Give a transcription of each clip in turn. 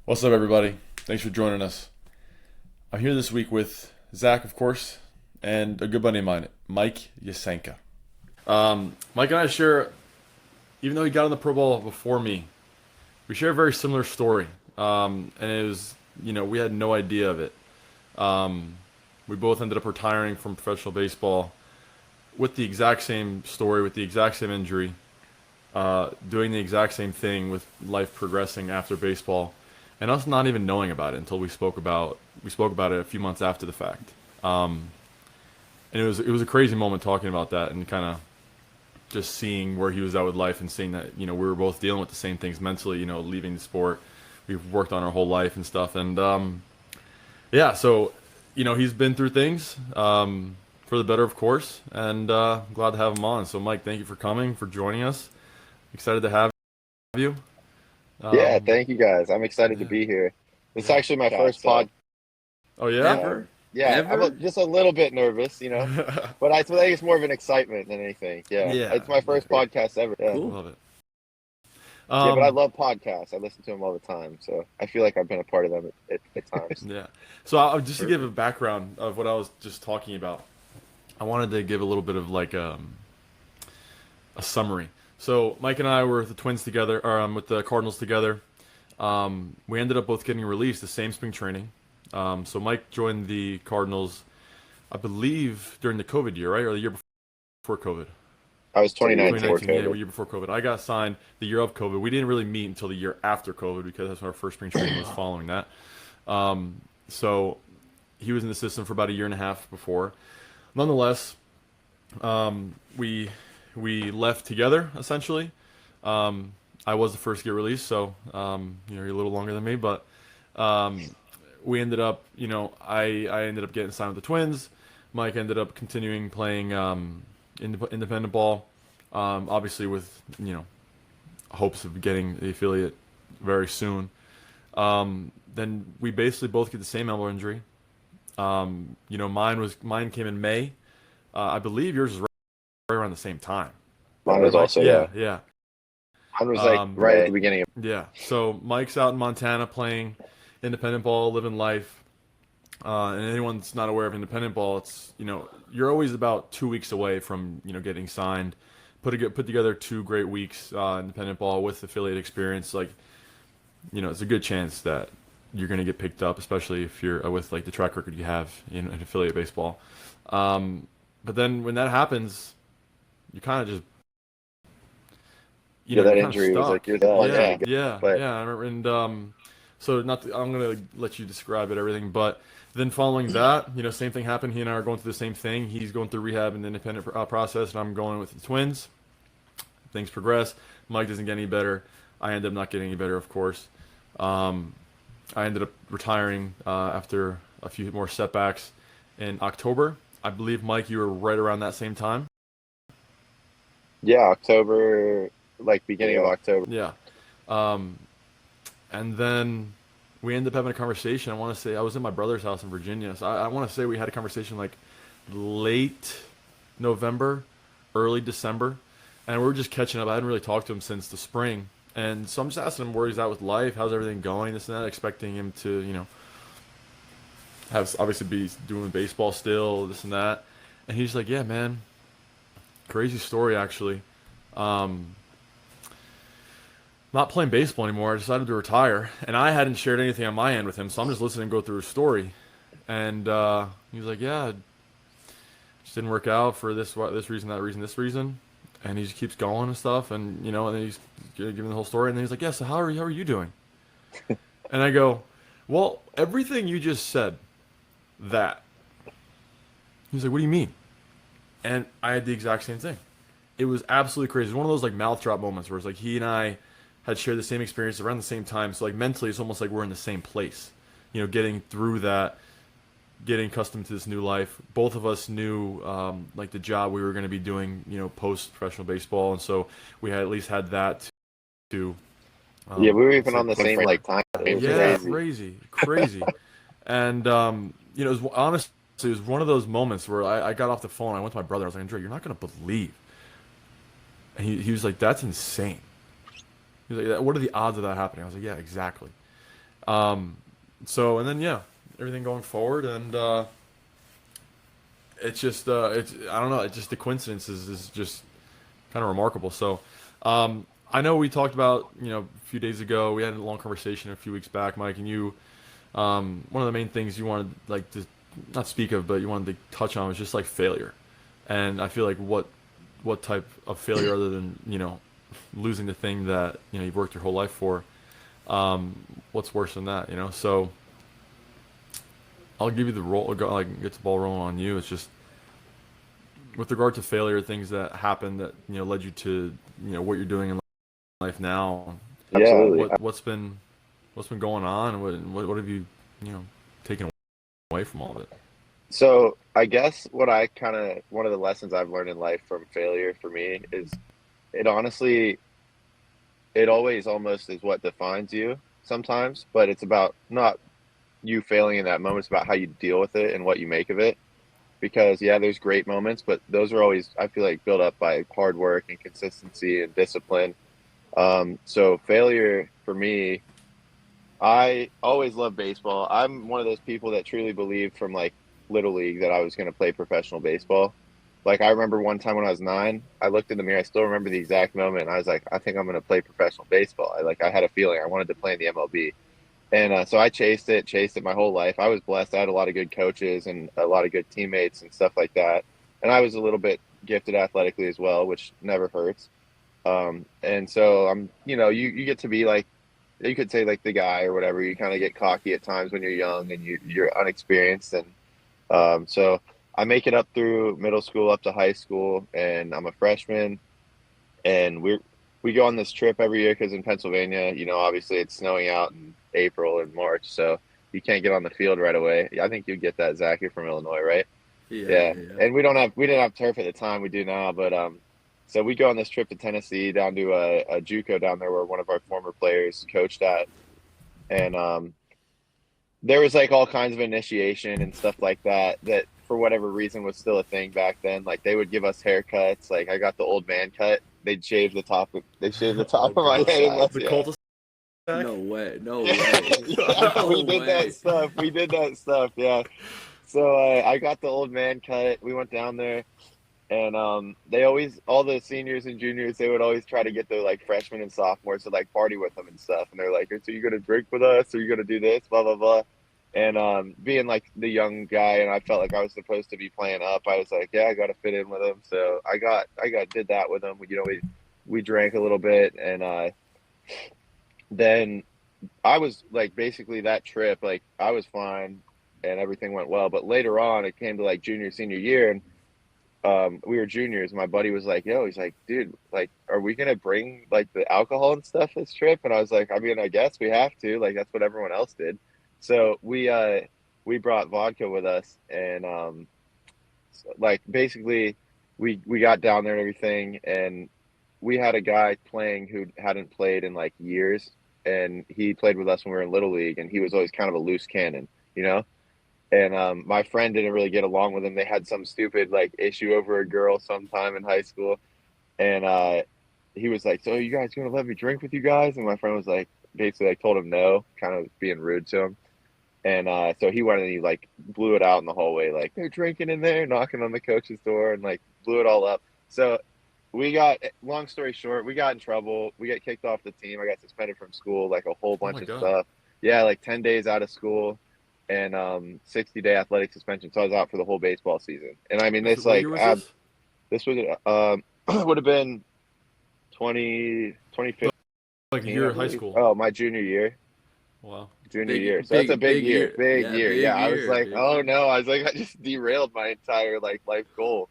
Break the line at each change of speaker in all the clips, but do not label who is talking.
What's up, everybody? Thanks for joining us. I'm here this week with Zach, of course, and a good buddy of mine, Mike YaSenka. Mike and I share, even though he got in the Pro Bowl before me, we share a very similar story. And it was, we had no idea of it. We both ended up retiring from professional baseball with the exact same story, with the exact same injury, doing the exact same thing with life progressing after baseball, and us not even knowing about it until we spoke about it a few months after the fact. And it was a crazy moment talking about that and kind of just seeing where he was at with life and seeing that we were both dealing with the same things mentally. Leaving the sport, we've worked on our whole life and stuff, and yeah, so he's been through things for the better, of course, and glad to have him on. So, Mike, thank you for coming, for joining us. Excited to have you.
Yeah,
Um,
thank you guys. I'm excited to
yeah,
be here. It's
yeah.
actually my first pod.
Oh yeah.
Ever?
Yeah,
Ever?
just a little bit nervous, but I think it's more of an excitement than anything. Yeah,
Yeah,
it's my
yeah,
first podcast ever. Yeah,
Cool.
love it.
yeah, but I
Um,
love podcasts. I listen to them all the time, so I feel like I've been a part of them at times.
yeah. So, just to give a
Perfect.
background of what I was just talking about, I wanted to give a little bit of like a summary. So, Mike and I were with the Twins together, or with the Cardinals together. We ended up both getting released the same spring training. So, Mike joined the Cardinals, I believe, during the COVID year, right, or the year before COVID.
I was 29 before
2019, yeah,
COVID.
the year before COVID. I got signed the year of COVID. We didn't really meet until the year after COVID because that's when our first spring training was following that. So he was in the system for about a year and a half before. Nonetheless, we left together essentially. I was the first to get released, so you're a little longer than me, but um, we ended up, I ended up getting signed with the Twins. Mike ended up continuing playing independent ball, obviously with hopes of getting the affiliate very soon. Then we basically both get the same elbow injury. Mine came in May. I believe yours is right around the same time,
Mine was
right?
also,
Yeah,
yeah.
yeah,
Mine was like
um,
right at the beginning of.
yeah. So Mike's out in Montana playing independent ball, living life. And anyone that's not aware of independent ball, it's you're always about 2 weeks away from getting signed. Put together 2 great weeks independent ball with affiliate experience. Like it's a good chance that you're going to get picked up, especially if you're with like the track record you have in affiliate baseball. But then when that happens, you kind of just
Yeah,
you're
that
kind of
injury was like
stuck.
you're the one
Yeah,
thing to go.
yeah,
But
yeah. I remember, and so not I'm gonna let you describe it everything, but then following that, same thing happened. He and I are going through the same thing. He's going through rehab and the independent process, and I'm going with the Twins. Things progress. Mike doesn't get any better. I end up not getting any better, of course. Um, I ended up retiring after a few more setbacks in October. I believe, Mike, you were right around that same time.
yeah, October, like beginning of October.
Yeah. Um, and then we ended up having a conversation. I want to say I was in my brother's house in Virginia. So I want to say we had a conversation like late November, early December, and we were just catching up. I hadn't really talked to him since the spring, and so I'm just asking him where he's at with life, how's everything going, this and that, expecting him to have obviously be doing baseball still, this and that, and he's like, yeah, man, crazy story actually. Um, Not playing baseball anymore. I decided to retire, and I hadn't shared anything on my end with him, so I'm just listening go through his story. And he was like, "Yeah, it just didn't work out for this reason, that reason, this reason," and he just keeps going and stuff, and and then he's giving the whole story, and then he's like, "Yeah, so how are you doing?" And I go, "Well, everything you just said, that." He's like, "What do you mean?" And I had the exact same thing. It was absolutely crazy. It was one of those like mouth drop moments where it's like he and I had shared the same experience around the same time. So like mentally, it's almost like we're in the same place. Getting through that, getting accustomed to this new life. Both of us knew like the job we were going to be doing, post professional baseball, and so we had at least had that to
Yeah, we were even
say
on the
push
same
for.
like time frame.
Yeah,
Crazy.
crazy, crazy. And it was honestly it was one of those moments where I got off the phone. I went to my brother. I was like, Andre, you're not going to believe. And he was like, that's insane. He's like, what are the odds of that happening? I was like, yeah, exactly. So and then yeah, everything going forward, and it's just it's I don't know, it's just the coincidences is just kind of remarkable. So I know we talked about a few days ago. We had a long conversation a few weeks back, Mike, and you one of the main things you wanted like to not speak of, but you wanted to touch on was just like failure. And I feel like what type of failure other than losing the thing that you've worked your whole life for. What's worse than that? So I'll give you the role. Like get the ball rolling on you. It's just with regard to failure, things that happened that led you to what you're doing in life now.
Yeah.
Absolutely.
What's been going on? What have you taken away from all of it?
So I guess one of the lessons I've learned in life from failure for me is it honestly, it always almost is what defines you sometimes, but it's about not you failing in that moment. It's about how you deal with it and what you make of it. Because yeah, there's great moments, but those are always, I feel like, built up by hard work and consistency and discipline. So failure for me, I always loved baseball. I'm one of those people that truly believed from like little league that I was going to play professional baseball. Like I remember one time when I was 9, I looked in the mirror. I still remember the exact moment. And I was like, I think I'm going to play professional baseball. I had a feeling I wanted to play in the MLB. And so I chased it my whole life. I was blessed. I had a lot of good coaches and a lot of good teammates and stuff like that. And I was a little bit gifted athletically as well, which never hurts. And so you get to be like, you could say like the guy or whatever. You kind of get cocky at times when you're young and you're unexperienced. And so I make it up through middle school, up to high school, and I'm a freshman. And we go on this trip every year because in Pennsylvania, obviously it's snowing out in April and March, so you can't get on the field right away. I think you get that, Zach. You're from Illinois, right?
Yeah,
Yeah,
yeah.
and we didn't have turf at the time. We do now, but so we go on this trip to Tennessee down to a JUCO down there where one of our former players coached at, and there was like all kinds of initiation and stuff like that that for whatever reason was still a thing back then. Like they would give us haircuts. Like I got the old man cut. They shaved the top
Oh
of my
What's
head and
that?
left.
The
Yeah.
cul-de-sac.
No way. No
Yeah,
way.
yeah, we
No
did that
way.
stuff. We did that stuff. Yeah. So I got the old man cut. We went down there, and they always, all the seniors and juniors, they would always try to get the like freshmen and sophomores to like party with them and stuff. And they're like, "So you gonna drink with us? Or you gonna do this? Blah blah blah." And being like the young guy, and I felt like I was supposed to be playing up. I was like, "Yeah, I got to fit in with them." So did that with them. We drank a little bit, and then I was like basically that trip, like I was fine and everything went well. But later on, it came to like junior, senior year, and we were juniors. My buddy was like, "Yo," he's like, "Dude, like, are we gonna bring like the alcohol and stuff this trip?" And I was like, "I mean, I guess we have to. Like, that's what everyone else did." So we brought vodka with us, and like basically we got down there and everything, and we had a guy playing who hadn't played in like years, and he played with us when we were in little league, and he was always kind of a loose cannon, you know. And my friend didn't really get along with him. They had some stupid like issue over a girl sometime in high school, and he was like, "So you guys gonna let me drink with you guys?" And my friend was like, basically, like told him no, kind of being rude to him. And so he went and he like blew it out in the hallway, like they're drinking in there, knocking on the coach's door, and like blew it all up. So we got, long story short, we got in trouble. We got kicked off the team. I got suspended from school, like a whole
Oh my
bunch of
god.
stuff. Yeah, like 10 days out of school and 60-day athletic suspension. So I was out for the whole baseball season. And I mean,
This
this
what
like
year was this?
this was would have been 2015,
Like a
I
year of high
believe.
school.
Oh, my junior year.
Wow.
Junior year.
Big,
So that's a
big,
big
big
year.
year.
Big
Yeah,
year.
big
Yeah. I was
year,
like,
big
oh
year.
no. I was like, I just derailed my entire like life goal.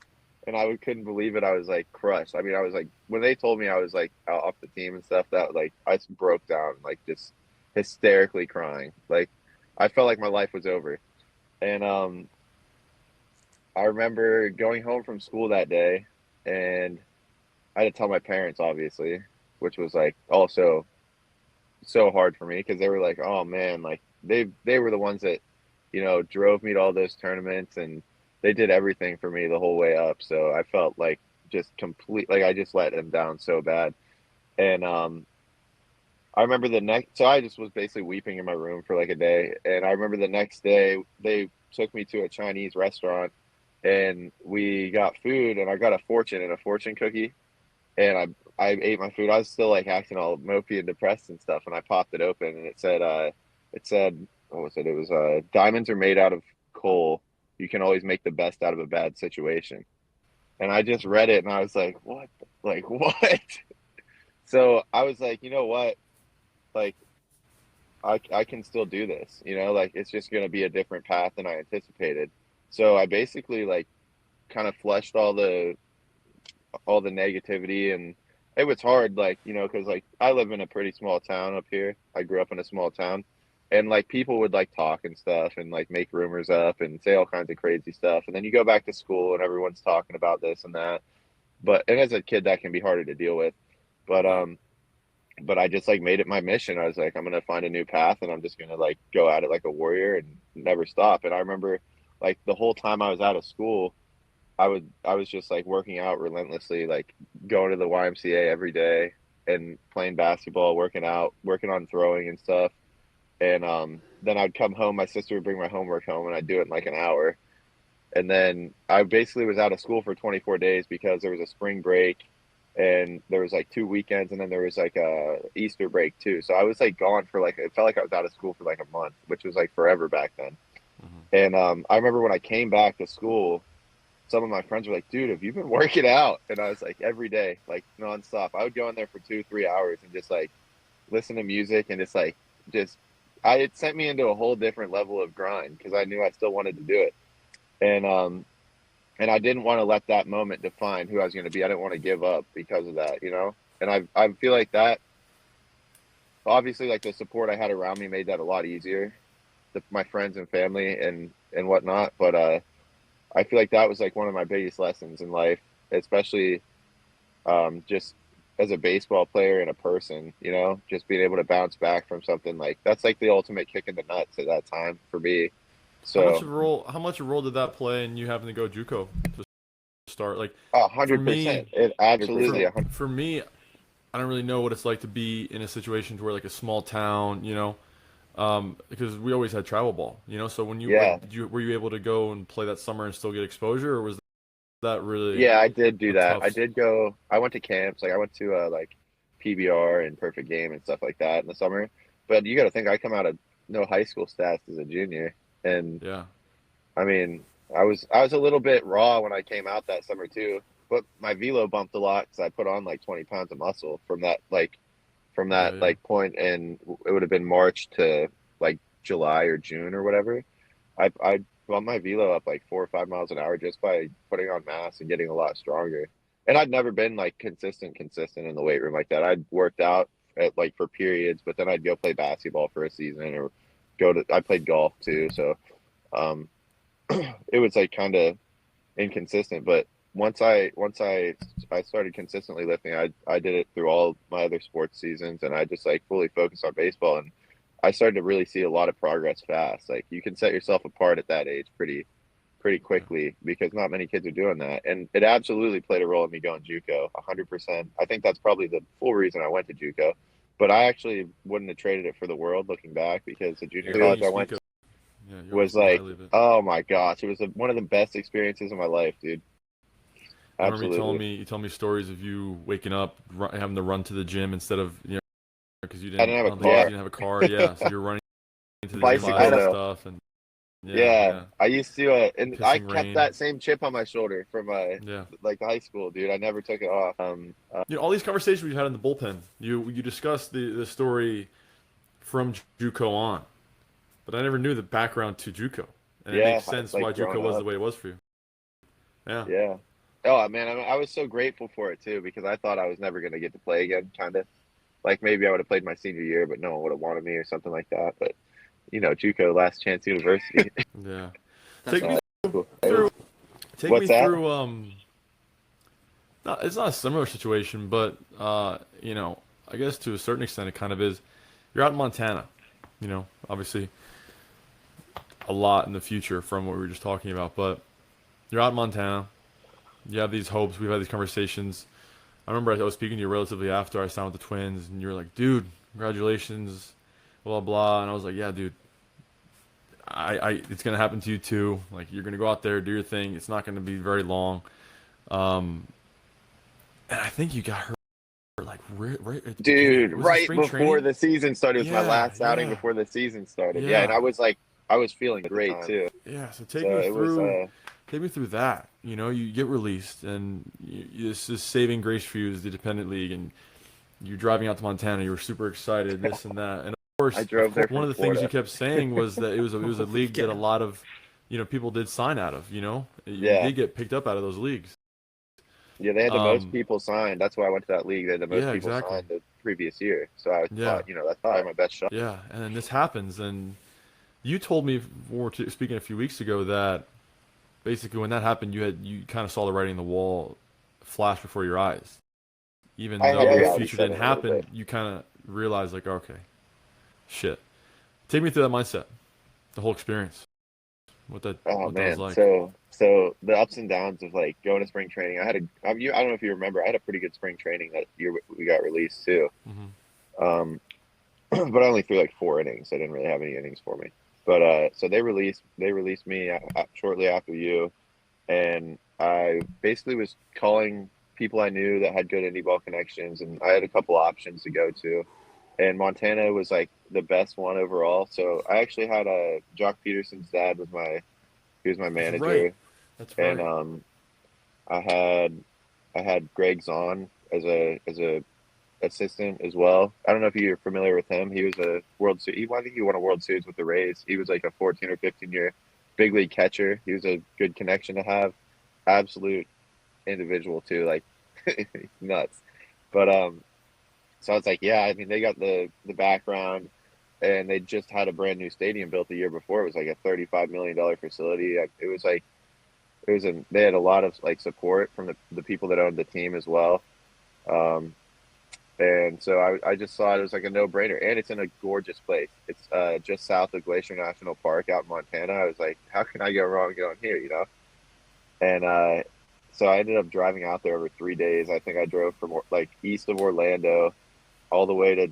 And couldn't believe it. I was like crushed. I mean, I was like, when they told me I was like out off the team and stuff, that like I just broke down, like just hysterically crying. Like I felt like my life was over. And I remember going home from school that day, and I had to tell my parents, obviously, which was like also so hard for me because they were like, "Oh man," like they were the ones that drove me to all those tournaments, and they did everything for me the whole way up. So I felt like just complete, like I just let them down so bad. And I remember the next, so I just was basically weeping in my room for like a day. And I remember the next day they took me to a Chinese restaurant and we got food and I got a fortune and a fortune cookie. And I ate my food. I was still like acting all mopey and depressed and stuff. And I popped it open and it said, what was it? It was, diamonds are made out of coal. You can always make the best out of a bad situation. And I just read it and I was like, what? Like, what? So I was like, you know what? Like, I can still do this, like it's just going to be a different path than I anticipated. So I basically like kind of flushed all the negativity, and it was hard, like, because like I live in a pretty small town up here. I grew up in a small town, and like people would like talk and stuff and like make rumors up and say all kinds of crazy stuff. And then you go back to school and everyone's talking about this and that. And as a kid, that can be harder to deal with. But
Right.
but I just like made it my mission. I was like, I'm gonna find a new path and I'm just gonna like go at it like a warrior and never stop. And I remember like the whole time I was out of school, I was just like working out relentlessly, like going to the YMCA every day and playing basketball, working out, working on throwing and stuff. And then I'd come home, my sister would bring my homework home and I'd do it in like an hour. And then I basically was out of school for 24 days because there was a spring break and there was like 2 weekends and then there was like a Easter break too. So I was like gone for like, it felt like I was out of school for like a month, which was like forever back then.
Hmm.
And I remember when I came back to school, some of my friends were like, dude, have you been working out? And I was like, every day, like nonstop. I would go in there for 2, 3 hours and just like listen to music and just, it sent me into a whole different level of grind because I knew I still wanted to do it. And I didn't want to let that moment define who I was going to be. I didn't want to give up because of that. And I feel like that obviously like the support I had around me made that a lot easier, my friends and family and whatnot. But I feel like that was like one of my biggest lessons in life, especially just as a baseball player and a person. Just being able to bounce back from something like that's like the ultimate kick in the nuts at that time for me. So
How much a role did that play in you having to go JUCO to start? Like,
a
for
hundred
me,
percent, it
for
absolutely 100.
for me, I don't really know what it's like to be in a situation to where like a small town, because we always had travel ball, So when you
Yeah,
like, were you able to go and play that summer and still get exposure, or was that really
yeah, I did do
a
that. I
tough?
did go. I went to camps. Like I went to like PBR and Perfect Game and stuff like that in the summer. But you got to think I come out of no high school stats as a junior, and
Yeah,
I mean, I was a little bit raw when I came out that summer too, but my velo bumped a lot because I put on like 20 pounds of muscle from
yeah,
that
yeah.
like point, and it would have been March to like July or June or whatever. I bumped my velo up like 4 or 5 miles an hour just by putting on mass and getting a lot stronger. And I'd never been like consistent in the weight room like that. I'd worked out at like for periods, but then I'd go play basketball for a season or I played golf too. So um, it was like kind of inconsistent. But once I started consistently lifting, I did it through all my other sports seasons, and I just like fully focused on baseball, and I started to really see a lot of progress fast. Like you can set yourself apart at that age pretty
Yeah.
quickly because not many kids are doing that, and it absolutely played a role in me going JUCO 100%. I think that's probably the full reason I went to JUCO. But I actually wouldn't have traded it for the world looking back because the junior
Everything
college
you
I
speak
went
of,
to
yeah, you always
was
speak
like,
highly of it.
oh my gosh, it was one of the best experiences of my life, dude.
I remember
Absolutely.
you telling me stories of you waking up, having to run to the gym instead of, because
I didn't
I
have a
don't think you
car.
didn't have a car. Yeah, so you're running to the gym
Bicycle
class and
though.
stuff, and yeah,
Yeah,
yeah,
I used to, and I
pissing
kept
rain.
that same chip on my shoulder from
Yeah.
like high school, dude. I never took it off.
All these conversations we had in the bullpen, you discussed the story from JUCO on, but I never knew the background to JUCO, and it
Yeah,
makes sense
like
why JUCO
growing
was the
up.
way it was for you. Yeah.
Yeah. Oh man, I was so grateful for it too because I thought I was never gonna get to play again. Kind of like maybe I would have played my senior year, but no one would have wanted me or something like that. But JUCO, last chance university.
Yeah.
That's
Take me
uh, cool.
through. Take me
What's that?
through. Not, it's not a similar situation, but I guess to a certain extent it kind of is. You're out in Montana. Obviously a lot in the future from what we were just talking about, but you're out in Montana. You have these hopes. We've had these conversations. I remember I was speaking to you relatively after I signed with the Twins, and you were like, "Dude, Congratulations, blah blah." And I was like, "Yeah, dude, it's gonna happen to you too. Like, you're gonna go out there, do your thing. It's not gonna be very long." Um, and I think you got hurt like right
Dude,
was it
right
spring
before
training?
the season started. It was my
Yeah,
last outing
yeah,
before the season started. Yeah, and
yeah,
I was feeling great too.
yeah. So
So it was
take me through that. You know, you get released, and this is saving grace for you is the dependent league, and you're driving out to Montana. You were super excited, this and that, and
I
of
drove
course,
there
one
from
of the things you
Florida.
kept saying was that it was a league that a
Yeah.
lot of, people did sign out of. You know, you
Yeah.
did get picked up out of those leagues.
Yeah, they had the most
Um,
people signed. That's why I went to that league. They had the most
yeah,
people
exactly.
signed the previous year. So I
Yeah,
thought, that's probably my best shot.
yeah, and then this happens, and you told me when we were speaking a few weeks ago that basically when that happened, you kind of saw the writing on the wall flash before your eyes.
I
Even
had
though the
reality
future didn't
setting a little
happen,
bit.
you kind of realized like, okay, shit. Take me through that mindset, the whole experience,
Oh
what that was
man.
like.
So the ups and downs of like going to spring training. I don't know if you remember, I had a pretty good spring training that year we got released too.
Hmm.
Um, but I only threw like 4 innings. They didn't really have any innings for me. But so they released me shortly after you, and I basically was calling people I knew that had good indie ball connections, and I had a couple options to go to, and Montana was like the best one overall. So I actually had a Jock Peterson's dad was my
That's right.
manager,
That's
and
right.
I had Greg Zahn as a assistant as well. I don't know if you're familiar with him. He was a World Series. I think he won a World Series with the Rays. He was like a 14 or 15-year big league catcher. He was a good connection to have. Absolute individual too, like nuts. But so I was like, yeah. I mean, they got the background, and they just had a brand new stadium built the year before. It was like a $35 million facility. It was like they had a lot of like support from the people that owned the team as well. Um, and so I just thought it was like a no-brainer, and it's in a gorgeous place. It's just south of Glacier National Park out in Montana. I was like, how can I go wrong going here, And so I ended up driving out there over 3 days. I think I drove from like east of Orlando all the way to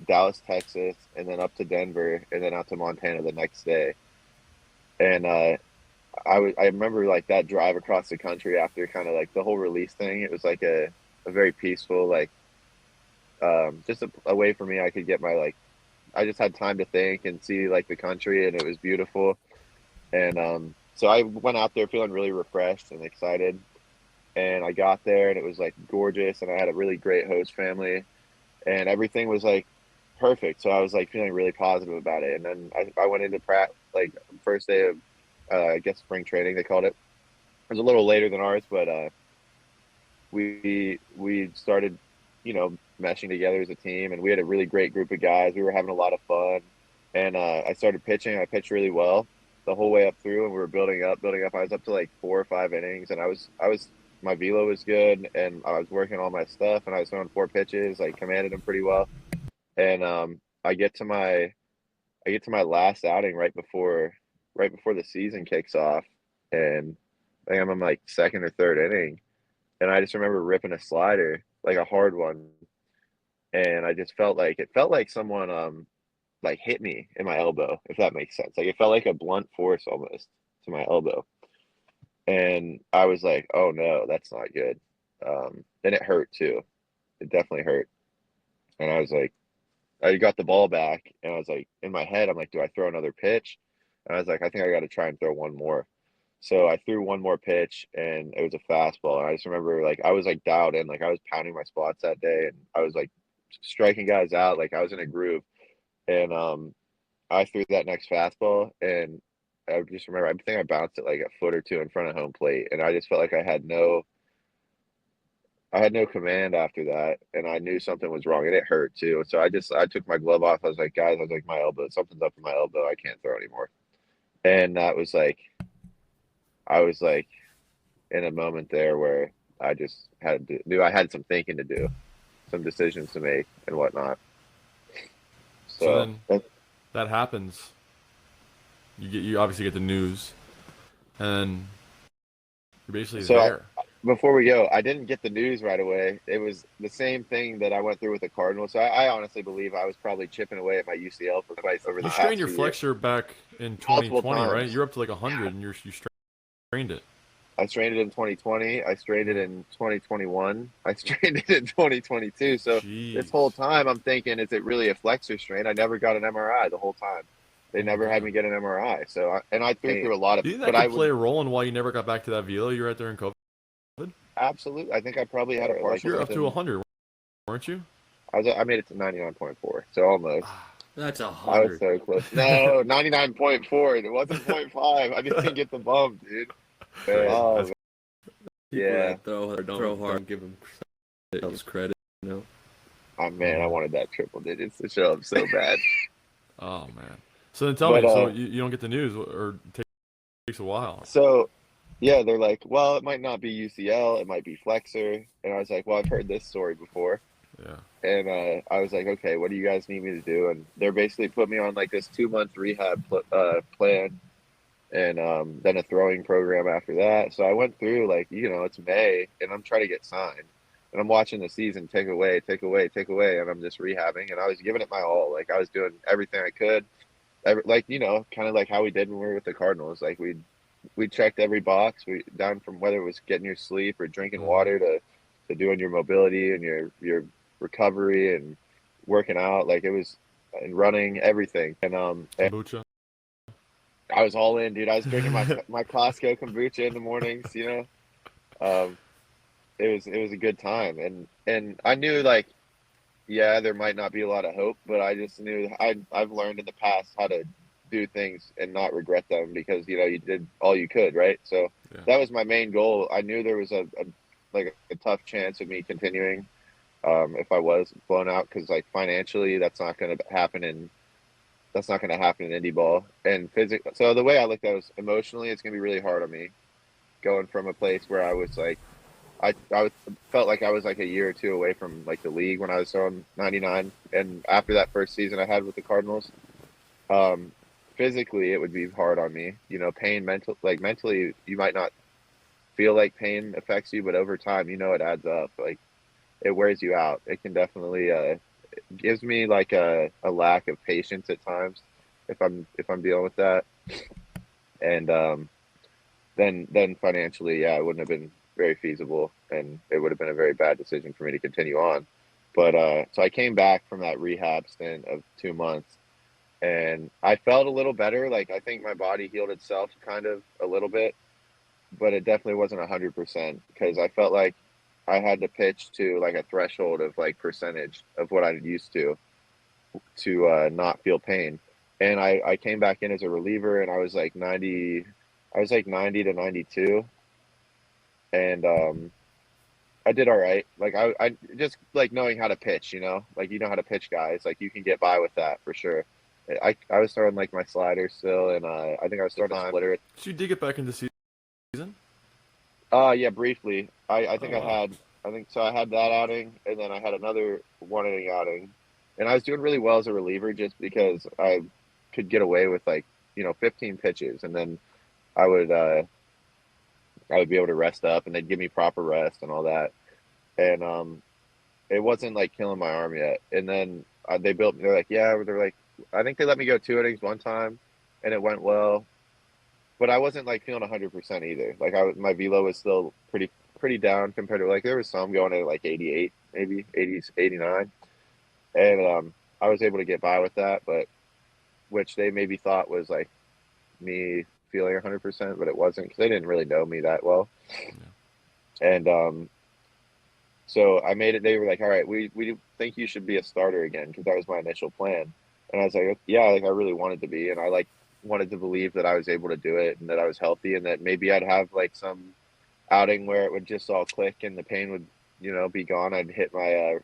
Dallas, Texas, and then up to Denver, and then out to Montana the next day. And I remember like that drive across the country after kind of like the whole release thing. It was like a very peaceful, like just a way for me. I could get my like I just had time to think and see like the country, and it was beautiful. And so I went out there feeling really refreshed and excited. And I got there, and it was like gorgeous, and I had a really great host family, and everything was like perfect. So I was like feeling really positive about it. And then I went into like first day of I guess spring training they called it. It was a little later than ours, but we started, meshing together as a team, and we had a really great group of guys. We were having a lot of fun, and I started pitching. I pitched really well the whole way up through, and we were building up, building up. I was up to like 4 or 5 innings, and I was my velo was good, and I was working all my stuff, and I was throwing 4 pitches, like commanded them pretty well. And I get to my last outing right before the season kicks off, and I think I'm in like second or third inning, and I just remember ripping a slider, like a hard one, and I just it felt like someone like hit me in my elbow, if that makes sense. Like it felt like a blunt force almost to my elbow, and I was like, oh no, that's not good. And it hurt too. It definitely hurt, and I was like, I got the ball back, and I was like, in my head, I'm like, do I throw another pitch? And I was like, I think I got to try and throw one more. So I threw one more pitch, and it was a fastball. And I just remember like I was like dialed in, like I was pounding my spots that day, and I was like striking guys out, like I was in a groove. And I threw that next fastball, and I just remember I think I bounced it like a foot or two in front of home plate, and I just felt like I had no command after that, and I knew something was wrong, and it hurt too. So I took my glove off. I was like, guys, I was like, my elbow, something's up in my elbow. I can't throw anymore. And that was like, I was like in a moment there where I just knew I had some thinking to do, some decisions to make, and whatnot.
So
So
then that happens. You obviously get the news, and you're basically
so
there.
before we go, I didn't get the news right away. It was the same thing that I went through with the Cardinals. So I honestly believe I was probably chipping away at my UCL for twice over the
You strained
past
your
2 years,
flexor back in
multiple
2020, right?
times.
You're up to like
Yeah.
100, and you strained it.
I strained it in 2020. I strained it
Yeah.
in 2021. I strained it in 2022. So this whole
Jeez.
time I'm thinking, is it really a flexor strain? I never got an MRI the whole time. They
Oh my
never had
god.
me get an MRI. So and I threw
Hey,
through a lot of,
Do you think that
but I
could
would
play a role in why you never got back to that velo you were at there in COVID?
absolutely. I think I probably had a partial
You're up to
symptom.
100, weren't you?
I made it to 99.4, so almost.
Ah,
that's a
I was
100.
so close. No, 99.4. It wasn't point 0.5. I didn't get the bump, dude.
crazy.
Oh,
That's
man.
People
Yeah.
that throw hard don't give themselves credit, you know.
Oh, man, I wanted that triple digits to show up so bad.
oh man. So then tell
But
me, so you don't get the news, or it takes a while?
so yeah, they're like, well, it might not be UCL, it might be flexor. And I was like, well, I've heard this story before.
Yeah.
And I was like, okay, what do you guys need me to do? And they're basically put me on like this 2 month rehab plan, and then a throwing program after that. So I went through, like, it's May, and I'm trying to get signed, and I'm watching the season tick away, tick away, tick away, and I'm just rehabbing, and I was giving it my all. Like I was doing everything I could, like kind of like how we did when we were with the Cardinals. Like we checked every box. We down from whether it was getting your sleep or drinking
Mm-hmm.
water to doing your mobility and your recovery and working out. Like it was and running everything. And
Kombucha.
I was all in, dude. I was drinking my Costco kombucha in the mornings. Um, it was a good time, and I knew, like, yeah, there might not be a lot of hope, but I just knew I've learned in the past how to do things and not regret them because you did all you could, right? So
Yeah.
that was my main goal. I knew there was like a tough chance of me continuing if I was blown out because, like, financially that's not going to happen in indie ball and physical. So the way I looked at it was emotionally, it's going to be really hard on me going from a place where I was like, felt like I was like a year or two away from like the league when I was throwing 99. And after that first season I had with the Cardinals, um, physically it would be hard on me. Pain mentally, you might not feel like pain affects you, but over time, it adds up. Like it wears you out. It can definitely, gives me like a lack of patience at times if I'm dealing with that. And then financially, yeah, it wouldn't have been very feasible, and it would have been a very bad decision for me to continue on. But so I came back from that rehab stint of 2 months, and I felt a little better. Like I think my body healed itself kind of a little bit, but it definitely wasn't 100% because I felt like I had to pitch to like a threshold of like percentage of what I used to not feel pain. And I came back in as a reliever, and I was like 90 to 92, and I did all right. Like I just like knowing how to pitch, like how to pitch guys, like you can get by with that for sure. I was throwing like my slider still, and I think I was throwing a splitter.
So you did get back into season?
Yeah, briefly. I
Oh
think
wow.
I think so. I had that outing, and then I had another 1 inning outing, and I was doing really well as a reliever just because I could get away with like 15 pitches, and then I would uh, I would be able to rest up, and they'd give me proper rest and all that, and it wasn't like killing my arm yet. And then they're like, yeah, they're like, I think they let me go 2 innings one time, and it went well, but I wasn't like feeling 100% either. Like my velo was still pretty down compared to, like, there was some going at like 88, maybe 80s, 89, and I was able to get by with that, but which they maybe thought was like me feeling 100%, but it wasn't because they didn't really know me that well. And so I made it. They were like, all right, we think you should be a starter again because that was my initial plan. And I was like, yeah, like I really wanted to be, and I like wanted to believe that I was able to do it and that I was healthy and that maybe I'd have like some outing where it would just all click and the pain would, be gone. I'd hit my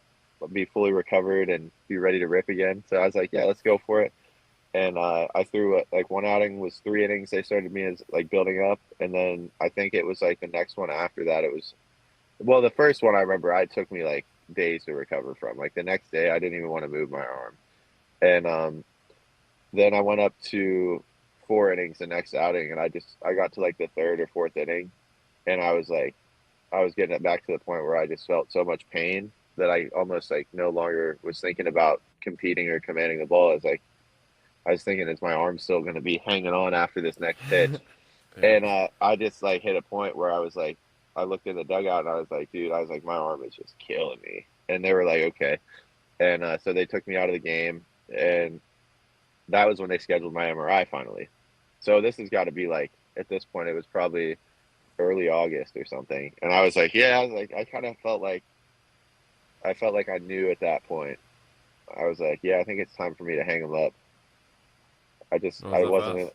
be fully recovered and be ready to rip again. So I was like, yeah, let's go for it. And I threw like one outing was 3 innings. They started me as like building up, and then I think it was like the next one after that. It was, well, the first one I remember, I took me like days to recover from. Like the next day, I didn't even want to move my arm. And then I went up to 4 innings the next outing, and I got to like the third or fourth inning, and I was like, I was getting it back to the point where I just felt so much pain that I almost like no longer was thinking about competing or commanding the ball. I was thinking, is my arm still going to be hanging on after this next pitch?
Yeah.
And I just like hit a point where I was like, I looked in the dugout and I was like, dude, I was like, my arm is just killing me. And they were like, okay. And so they took me out of the game, and that was when they scheduled my MRI finally. So this has got to be like, at this point, it was probably early August or something. And I was like, yeah, I was like, I kind of felt like I knew at that point. I was like, yeah, I think it's time for me to hang him up.
Oh, was
I
that
wasn't
fast?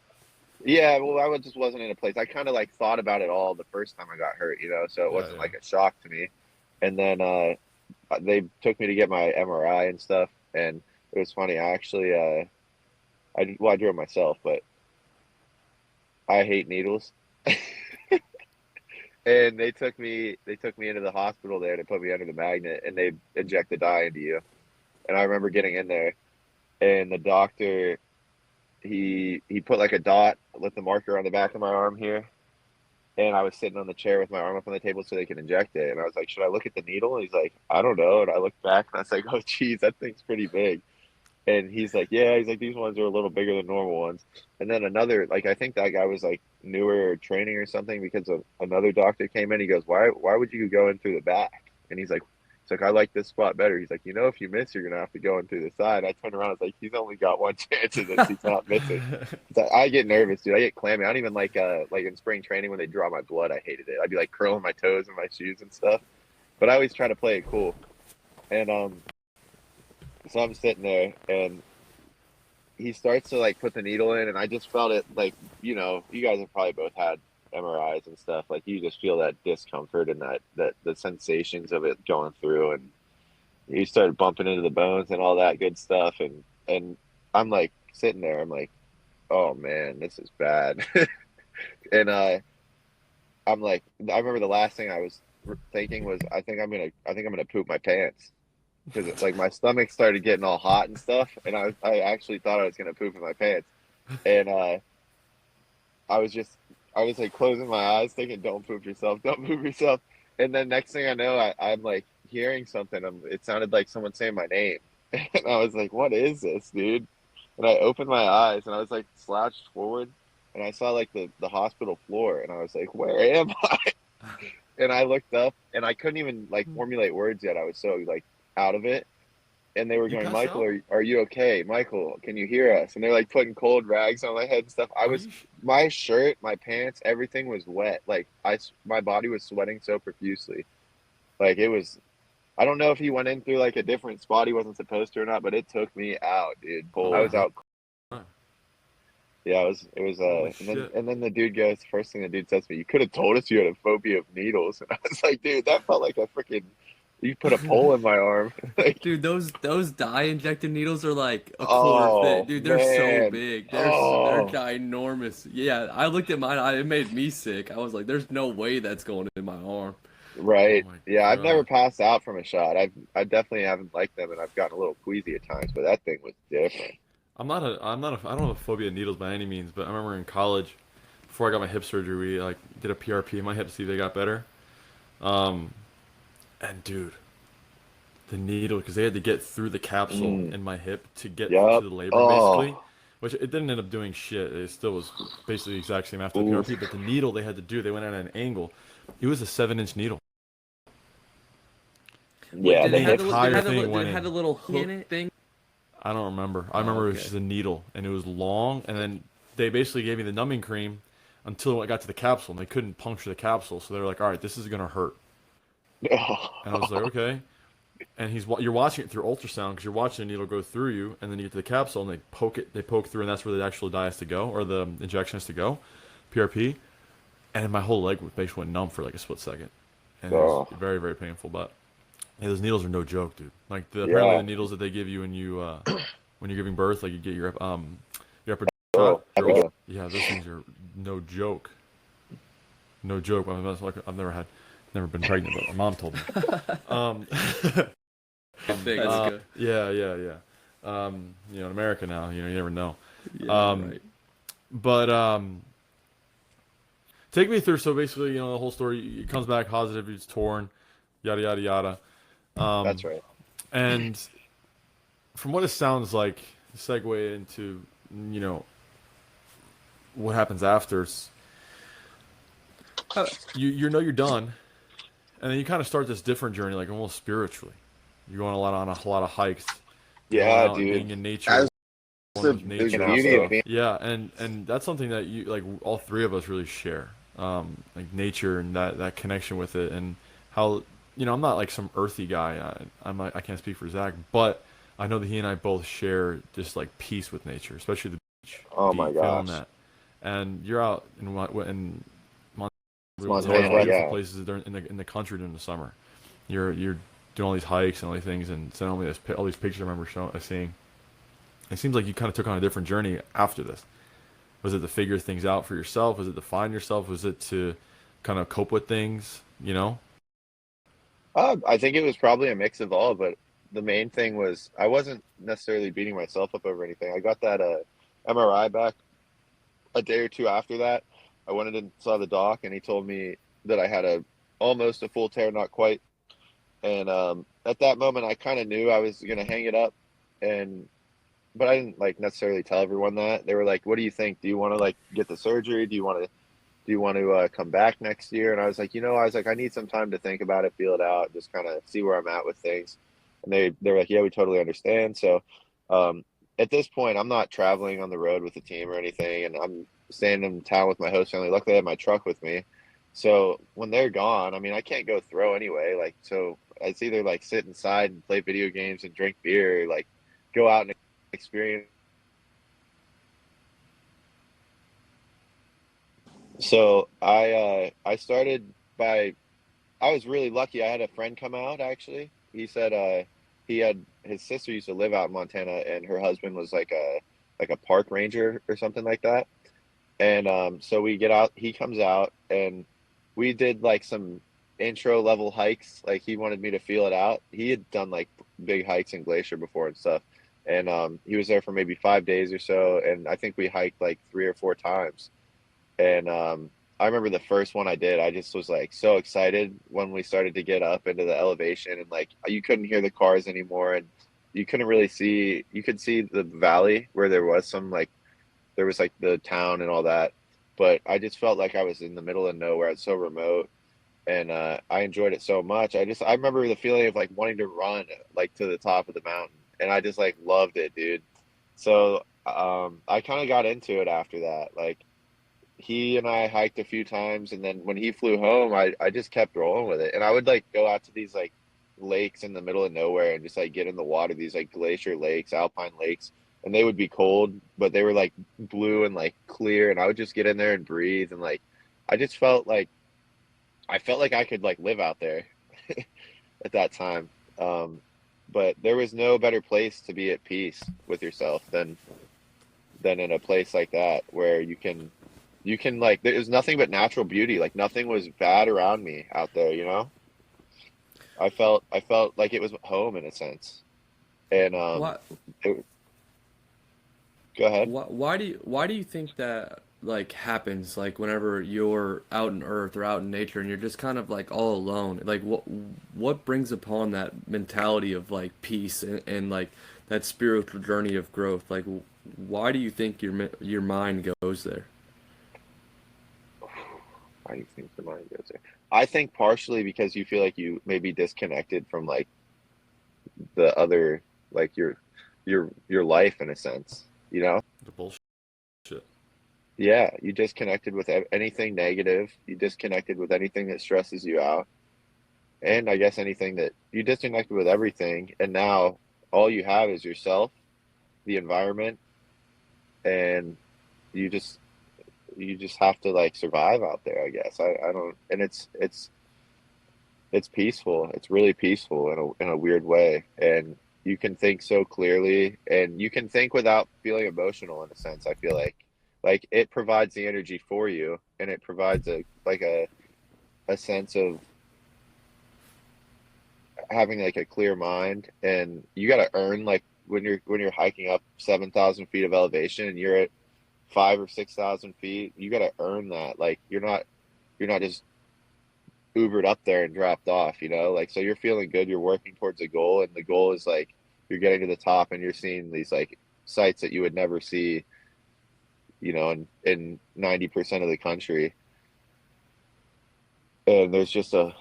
yeah, well, just wasn't in a place. I kind of like thought about it all the first time I got hurt, so it
Yeah,
wasn't
yeah.
like a shock to me. And then they took me to get my MRI and stuff, and it was funny. I actually, I drew it myself, but I hate needles. And they took me into the hospital there to put me under the magnet, and they inject the dye into you. And I remember getting in there, and the doctor he put like a dot with the marker on the back of my arm here, and I was sitting on the chair with my arm up on the table so they could inject it. And I was like, should I look at the needle? And he's like, I don't know. And I looked back and I was like, oh, geez, that thing's pretty big. And he's like, yeah, he's like, these ones are a little bigger than normal ones. And then another, like, I think that guy was like newer training or something because of another doctor came in. He goes, why would you go in through the back? And he's like, I like this spot better. He's like, if you miss, you're going to have to go in through the side. I turned around. I was like, he's only got one chance of this. He's not missing. So I get nervous, dude. I get clammy. I don't even like in spring training when they draw my blood. I hated it. I'd be like curling my toes in my shoes and stuff. But I always try to play it cool. And so I'm sitting there, and he starts to like put the needle in, and I just felt it like you guys have probably both had MRIs and stuff. Like you just feel that discomfort and that the sensations of it going through, and you started bumping into the bones and all that good stuff, and I'm like sitting there. I'm like, oh man, this is bad. And I'm like, I remember the last thing I was thinking was, I think I'm gonna poop my pants because like my stomach started getting all hot and stuff, and I actually thought I was gonna poop in my pants, and I was just, I was like closing my eyes, thinking, don't poop yourself, don't poop yourself, and then next thing I know, I'm like hearing something. It sounded like someone saying my name, and I was like, what is this, dude? And I opened my eyes and I was like slouched forward, and I saw like the hospital floor, and I was like, where am I? And I looked up and I couldn't even like formulate words yet. I was so like out of it. And they were
You
going,
passed
Michael,
out?
are you okay? Michael, can you hear us? And they're like putting cold rags on my head and stuff.
Are you?
My shirt, my pants, everything was wet. Like my body was sweating so profusely. Like it was, I don't know if he went in through like a different spot he wasn't supposed to or not, but it took me out, dude. I
Holy
was
hell.
out. Yeah, it was
Holy
and
shit.
then the dude goes, first thing the dude says to me, you could have told us you had a phobia of needles. And I was like, dude, that felt like a freaking, you put a pole in my arm. Like,
Dude, those dye injected needles are like a quarter thick.
oh
Dude, they're so
man.
big. They're
Oh,
ginormous. Yeah, I looked at mine. It made me sick. I was like, "There's no way that's going in my arm."
Oh
right.
my
Yeah, I've never
god.
passed out from a shot. I definitely haven't liked them, and I've gotten a little queasy at times, but that thing was different.
I don't have a phobia of needles by any means, but I remember in college, before I got my hip surgery, we like did a PRP in my hip to see if they got better. Um, and dude, the needle, because they had to get through the capsule
Mm,
in my hip to get
yep.
to the labrum basically,
Oh,
which it didn't end up doing shit. It still was basically the exact same after the
oof.
PRP, but the needle they had to do, they went at an angle. It was a 7-inch needle,
What
Yeah,
and
did it
the
the
have?
hip.
entire thing
Did
went
it have a
in.
little hook in it thing?
I don't remember. I
Oh,
remember it was
okay.
just a needle, and it was long, and then they basically gave me the numbing cream until I got to the capsule, and they couldn't puncture the capsule, so they were like, "All right, this is gonna hurt." And I was like, "Okay." And you're watching it through ultrasound because you're watching the needle go through you, and then you get to the capsule, and they poke through, and that's where the actual dye has to go, or the injection has to go, PRP. And my whole leg basically went numb for like a split second, and it was
Oh,
very very painful. But yeah, those needles are no joke, dude. Like apparently
yeah.
the needles that they give you when you're giving birth, like you get your upper
Oh,
shot, your
yeah.
yeah, those things are no joke, no joke. Never been pregnant, but my mom told me. Um,
That's good.
yeah, yeah, yeah. In America now, you never know.
Yeah,
Um,
right.
but Take me through. So basically, the whole story. It comes back positive. It's torn, yada yada yada.
That's
Um,
right.
and from what it sounds like, segue into you know what happens after.
Uh,
You know you're done, and then you kind of start this different journey, like almost spiritually. You're going on a lot of hikes, going
Yeah,
out and
dude.
being in nature,
That's
one
the,
with
the
nature.
beauty of
So
being.
yeah, and that's something that you like all three of us really share, like nature and that connection with it, and how I'm not like some earthy guy. I can't speak for Zach, but I know that he and I both share just like peace with nature, especially the beach,
Oh my
be feeling
gosh.
that, and you're out in
It's
one of the most
Montana,
beautiful
yeah.
places in the country during the summer. You're doing all these hikes and all these things, and sending me all these pictures I remember seeing. It seems like you kind of took on a different journey after this. Was it to figure things out for yourself? Was it to find yourself? Was it to kind of cope with things?
I think it was probably a mix of all, but the main thing was I wasn't necessarily beating myself up over anything. I got that MRI back a day or two after that. I went and saw the doc, and he told me that I had a almost a full tear, not quite. And at that moment, I kind of knew I was gonna hang it up, and but I didn't like necessarily tell everyone that. They were like, "What do you think? Do you want to like get the surgery? Do you want to come back next year?" And I was like, I need some time to think about it, feel it out, just kind of see where I'm at with things. And they were like, "Yeah, we totally understand." So um, at this point, I'm not traveling on the road with the team or anything, and I'm staying in town with my host family. Luckily, I have my truck with me. So when they're gone, I mean, I can't go throw anyway. Like, so it's either like sit inside and play video games and drink beer, or like go out and experience. So I started by I was really lucky. I had a friend come out actually. He said he had his sister used to live out in Montana, and her husband was like a park ranger or something like that. And so we get out, he comes out, and we did like some intro level hikes. Like he wanted me to feel it out. He had done like big hikes in Glacier before and stuff. And he was there for maybe 5 days or so, and I think we hiked like 3 or 4 times. And I remember the first one I did, I just was like so excited when we started to get up into the elevation, and like you couldn't hear the cars anymore, and you couldn't really see, you could see the valley where there was some like, there was like the town and all that. But I just felt like I was in the middle of nowhere. It's so remote. And I enjoyed it so much. I remember the feeling of like wanting to run like to the top of the mountain. And I just like loved it, dude. So I kind of got into it after that. Like he and I hiked a few times, and then when he flew home, I just kept rolling with it. And I would like go out to these like lakes in the middle of nowhere and just like get in the water, these like glacier lakes, alpine lakes, and they would be cold, but they were like blue and like clear, and I would just get in there and breathe, and like I just felt like I could like live out there at that time. Um, but there was no better place to be at peace with yourself than in a place like that where you can like there's nothing but natural beauty. Like nothing was bad around me out there. I felt like it was home in a sense. And
why
it, go ahead.
why do you think that like happens like whenever you're out in earth or out in nature and you're just kind of like all alone? Like what brings upon that mentality of like peace and like that spiritual journey of growth? Like why do you think your mind goes there?
Why do you think the mind goes there? I think partially because you feel like you may be disconnected from like the other, like your life in a sense, you know?
The bullshit.
Yeah, you disconnected with anything negative. You disconnected with anything that stresses you out. And I guess anything that you disconnected with everything. And now all you have is yourself, the environment, and you just you just have to like survive out there, I guess. I don't, and it's peaceful. It's really peaceful in a weird way. And you can think so clearly, and you can think without feeling emotional in a sense. I feel like it provides the energy for you, and it provides a sense of having like a clear mind. And you got to earn like when you're hiking up 7,000 feet of elevation and you're at 5 or 6,000 feet, you got to earn that. Like you're not you're not just Ubered up there and dropped off, you know? Like, so you're feeling good, you're working towards a goal, and the goal is like you're getting to the top and you're seeing these like sights that you would never see, you know, in 90% of the country. And there's just a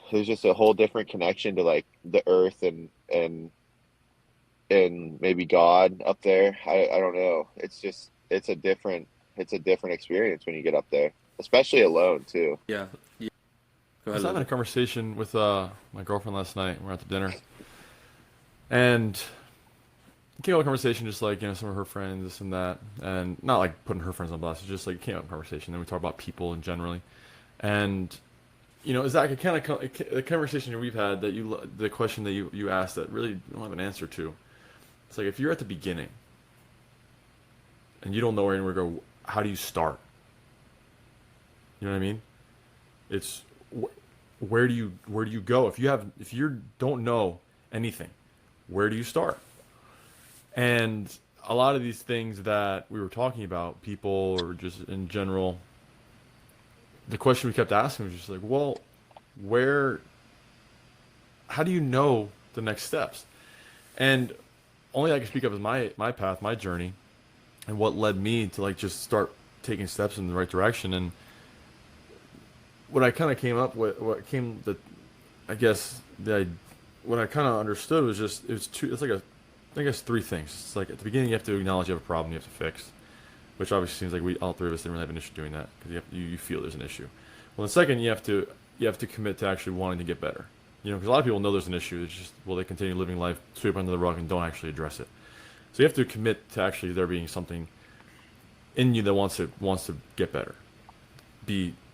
whole different connection to like the earth and maybe God up there. I don't know. It's a different experience when you get up there, especially alone too.
Yeah. Yeah.
I
Go
was
ahead,
having a
Lizzie.
conversation with my girlfriend last night. We were at the dinner, and came up with a conversation just like, some of her friends, this and that, and not like putting her friends on blast. It's just like came up with a conversation. Then we talk about people and generally, and Zach, it kind of the conversation we've had that the question that you asked that really you don't have an answer to. It's like if you're at the beginning and you don't know where anywhere to go, how do you start? You know what I mean? It's where do you go if you don't know anything, where do you start? And a lot of these things that we were talking about, people or just in general, the question we kept asking was just like, well, where, how do you know the next steps? And only I can speak of is my path, my journey, and what led me to like just start taking steps in the right direction. And what I kind of came up with, I guess what I kind of understood was just it's like I guess three things. It's like at the beginning you have to acknowledge you have a problem you have to fix, which obviously seems like we all three of us didn't really have an issue doing that because you feel there's an issue. Well, the second you have to commit to actually wanting to get better. Because a lot of people know there's an issue. It's just they continue living life, sweep under the rug, and don't actually address it. So you have to commit to actually there being something in you that wants to get better.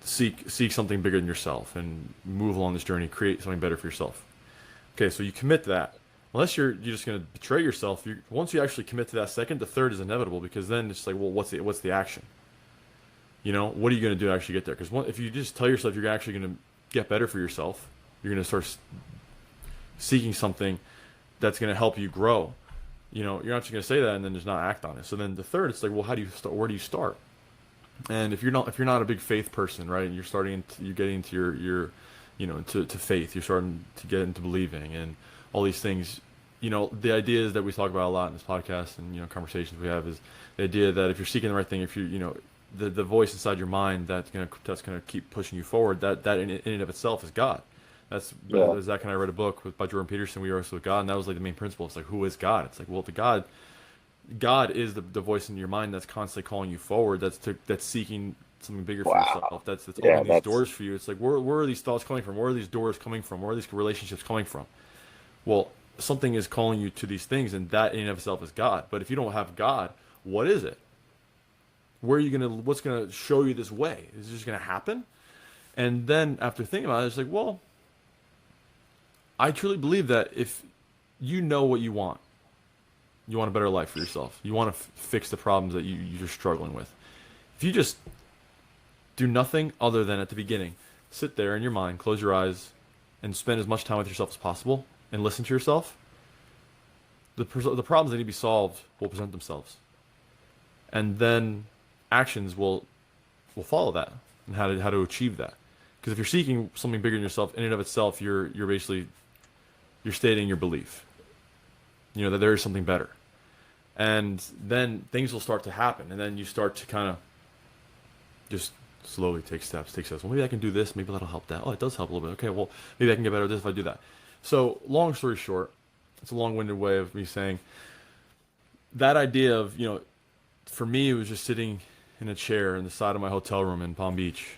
Seek something bigger than yourself and move along this journey, create something better for yourself. Okay, so you commit to that. Unless you're just going to betray yourself, once you actually commit to that second, the third is inevitable because then it's like, well, what's the action? What are you going to do to actually get there? Because if you just tell yourself you're actually going to get better for yourself, you're going to start seeking something that's going to help you grow. You're not just going to say that and then just not act on it. So then the third, it's like, well, how do you start? Where do you start? And if you're not a big faith person, right? And you're getting into your to faith. You're starting to get into believing and all these things. The ideas that we talk about a lot in this podcast and conversations we have is the idea that if you're seeking the right thing, if the voice inside your mind that's gonna keep pushing you forward, that in and of itself is God. That's Zach and I read a book by Jordan Peterson. We wrestled with God, and that was like the main principle. It's like, who is God? It's like, well, God is the voice in your mind that's constantly calling you forward. That's seeking something bigger for yourself. That's opening these doors for you. It's like, where are these thoughts coming from? Where are these doors coming from? Where are these relationships coming from? Well, something is calling you to these things, and that in and of itself is God. But if you don't have God, what is it? What's gonna show you this way? Is it just gonna happen? And then after thinking about it, it's like, well, I truly believe that if you know what you want a better life for yourself. You want to fix the problems that you're struggling with. If you just do nothing other than at the beginning, sit there in your mind, close your eyes, and spend as much time with yourself as possible, and listen to yourself, the problems that need to be solved will present themselves, and then actions will follow that and how to achieve that. Because if you're seeking something bigger than yourself, in and of itself, you're basically stating your belief, that there is something better. And then things will start to happen, and then you start to kind of just slowly take steps. Well, maybe I can do this. Maybe that'll help that. Oh, it does help a little bit. Okay, well, maybe I can get better at this if I do that. So, long story short, it's a long-winded way of me saying that idea of, for me, it was just sitting in a chair in the side of my hotel room in Palm Beach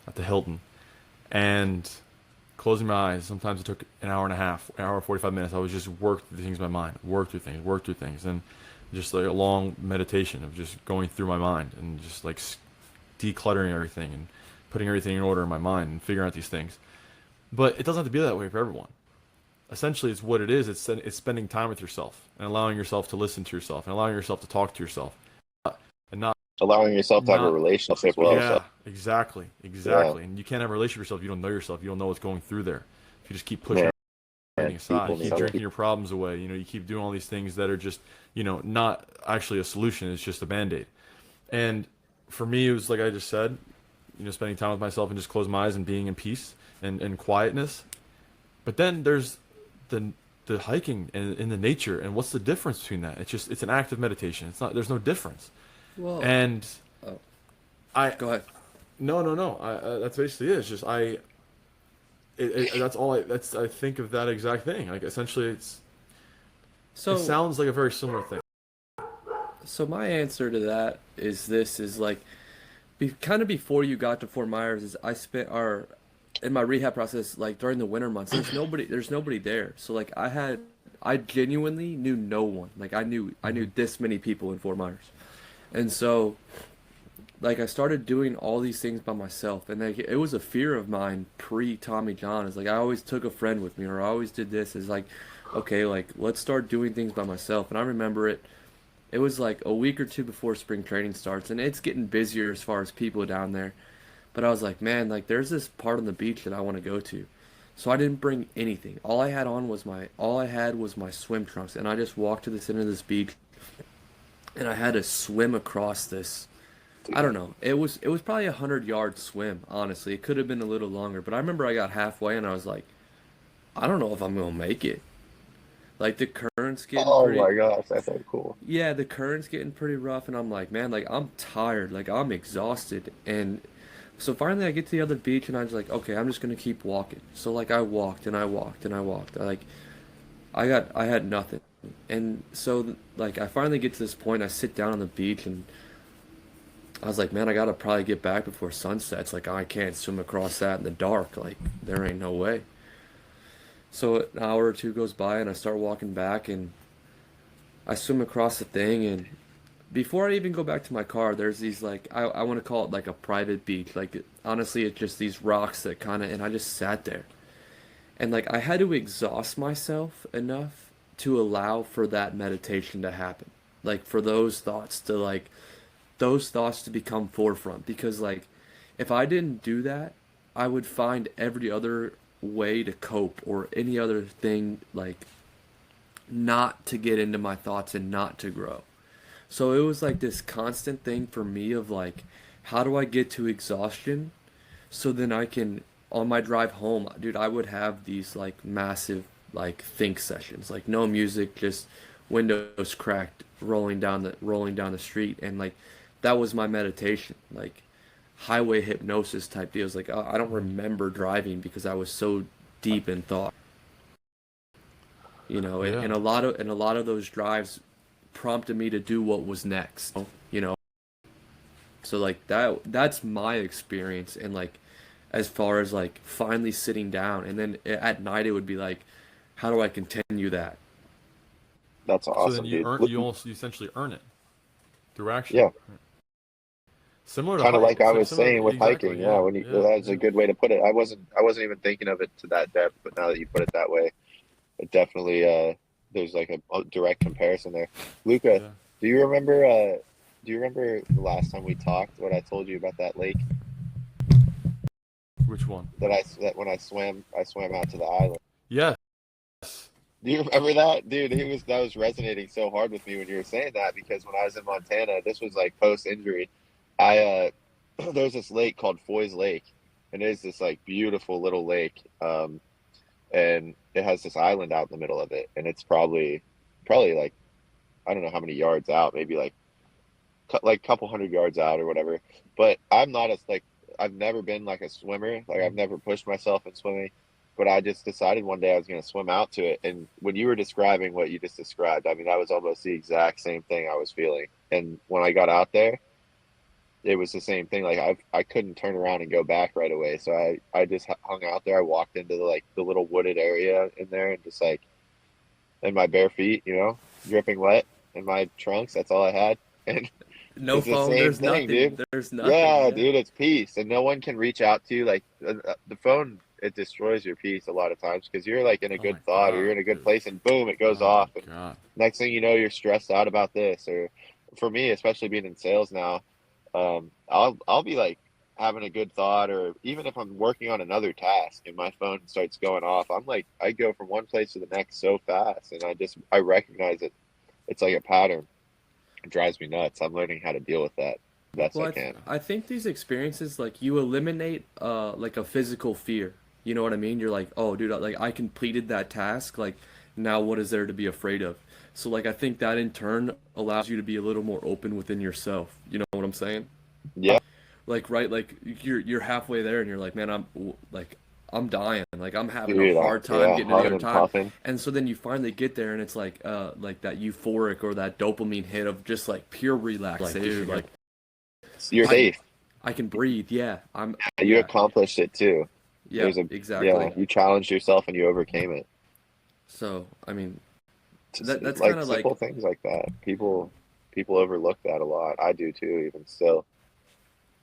at the Hilton and closing my eyes. Sometimes it took an hour and a half, an hour and 45 minutes. I would just work through things in my mind, work through things, and just like a long meditation of just going through my mind and just like decluttering everything and putting everything in order in my mind and figuring out these things. But it doesn't have to be that way for everyone. Essentially, it's what it is. It's spending time with yourself and allowing yourself to listen to yourself and allowing yourself to talk to yourself and not
allowing yourself to have a relationship with yourself.
Yeah, exactly. Yeah. And you can't have a relationship with yourself. You don't know yourself. You don't know what's going through there. If you just keep pushing everything aside, you keep drinking your problems away. You keep doing all these things that are just, not actually a solution. It's just a Band-Aid. And for me, it was like I just said, spending time with myself and just close my eyes and being in peace and quietness. But then there's the hiking and in the nature, and what's the difference between that? It's an act of meditation. It's not there's no difference.
Well,
And
oh,
I
go ahead.
no. That's basically it. It's just that's all I think of that exact thing. Like essentially, it
So,
sounds like a very similar thing.
so my answer to that is like, kind of before you got to Fort Myers, is I spent our in my rehab process, like during the winter months, there's nobody there. So like I genuinely knew no one. Like I knew this many people in Fort Myers. And so like I started doing all these things by myself, and like it was a fear of mine pre Tommy John. It's like I always took a friend with me, or I always did this. It's like, okay, like let's start doing things by myself. And I remember it was like a week or two before spring training starts, and it's getting busier as far as people down there. But I was like, man, like there's this part on the beach that I want to go to. So I didn't bring anything. All I had was my swim trunks, and I just walked to the center of this beach, and I had to swim across this. I don't know. It was probably 100-yard swim, honestly. It could have been a little longer, but I remember I got halfway and I was like, I don't know if I'm gonna make it. Like the current's getting
Oh
pretty
my gosh, that's so cool.
yeah, the current's getting pretty rough, and I'm like, man, like I'm tired, like I'm exhausted. And so finally I get to the other beach and I was like, okay, I'm just gonna keep walking. So like I walked and I walked and I walked. I had nothing. And so like I finally get to this point, I sit down on the beach and I was like, man, I gotta probably get back before sunset. It's like I can't swim across that in the dark. Like there ain't no way. So an hour or two goes by and I start walking back and I swim across the thing, and before I even go back to my car, there's these like I want to call it like a private beach. Like honestly, it's just these rocks that kind of, and I just sat there. And like I had to exhaust myself enough to allow for that meditation to happen. Like for those thoughts to become forefront, because like if I didn't do that, I would find every other way to cope or any other thing, like not to get into my thoughts and not to grow. So it was like this constant thing for me of like, how do I get to exhaustion so then I can, on my drive home, dude, I would have these like massive like think sessions, like no music, just windows cracked, rolling down the street, and like that was my meditation, like highway hypnosis type deals. Like I don't remember driving because I was so deep in thought,
Yeah.
and a lot of those drives prompted me to do what was next, you know. So like that's my experience, and like as far as like finally sitting down, and then at night it would be like, how do I continue that?
That's
So then
awesome,
you
dude.
earn
Look,
you also you essentially earn it through action.
yeah,
Similar to
kind of like I was
similar
saying with
exactly.
hiking. Yeah,
Yeah.
when you
Yeah.
that's a
Yeah.
good way to put it. I wasn't even thinking of it to that depth, but now that you put it that way, it definitely there's like a direct comparison there. Luca,
Yeah.
do you remember do you remember the last time we talked? What I told you about that lake
Which one?
that when I swam out to the island.
Yes.
Do you remember that, dude? That was resonating so hard with me when you were saying that, because when I was in Montana, this was like post injury. I there's this lake called Foy's Lake, and it is this like beautiful little lake, and it has this island out in the middle of it, and it's probably like I don't know how many yards out, maybe like couple hundred yards out or whatever. But I'm not as like I've never been like a swimmer. Like I've never pushed myself in swimming. But I just decided one day I was going to swim out to it. And when you were describing what you just described, I mean, that was almost the exact same thing I was feeling. And when I got out there, it was the same thing. Like I couldn't turn around and go back right away. So I just hung out there. I walked into the little wooded area in there, and just like in my bare feet, dripping wet in my trunks. That's all I had. And
No
it's the
phone,
same
there's
thing,
nothing,
dude.
there's nothing.
Yeah,
Yeah.
dude, it's peace, and no one can reach out to you. Like the phone, it destroys your peace a lot of times because you're like in a
Oh my
good thought or you're
God,
in a good
dude.
place, and boom, it goes
Oh my
off, and
God.
next thing you know, you're stressed out about this. Or for me, especially being in sales now, I'll be like having a good thought, or even if I'm working on another task and my phone starts going off, I'm like I go from one place to the next so fast, and I recognize it. It's like a pattern. It drives me nuts. I'm learning how to deal with that. best
Well,
I can.
I think these experiences, like, you eliminate like a physical fear. You know what I mean? You're like, oh, dude, like I completed that task. Like, now what is there to be afraid of? So like I think that in turn allows you to be a little more open within yourself. You know what I'm saying?
Yeah,
Like, right, like you're halfway there and you're like, man, I'm dying. Like I'm having a
dude.
hard time
Yeah,
getting to the
huffing
other
and
time.
puffing.
And so then you finally get there and it's like that euphoric or that dopamine hit of just like pure relaxation. Like
You're
I
safe.
I can breathe. Yeah.
You
Yeah.
accomplished it too.
Yeah,
There's a Yeah.
exactly.
You challenged yourself and you overcame it.
So, I mean,
Just
that's kind
like
of
simple
like,
things like that. People overlook that a lot. I do too, even still.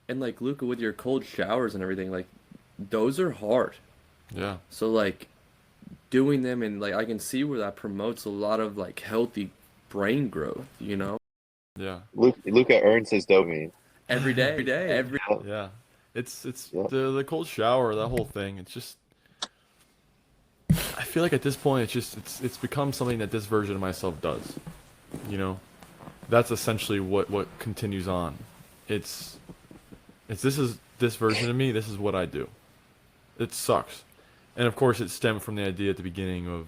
and like Luca with your cold showers and everything, like those are hard.
Yeah.
So like doing them and like I can see where that promotes a lot of like healthy brain growth, you know?
Yeah.
Luca earns his dopamine.
Every day, every
Yeah,
Yeah. It's
yeah.
the cold shower, that whole thing. It's just I feel like at this point it's become something that this version of myself does. You know? That's essentially what continues on. It's this is this version of me, this is what I do. It sucks. And of course it stemmed from the idea at the beginning of,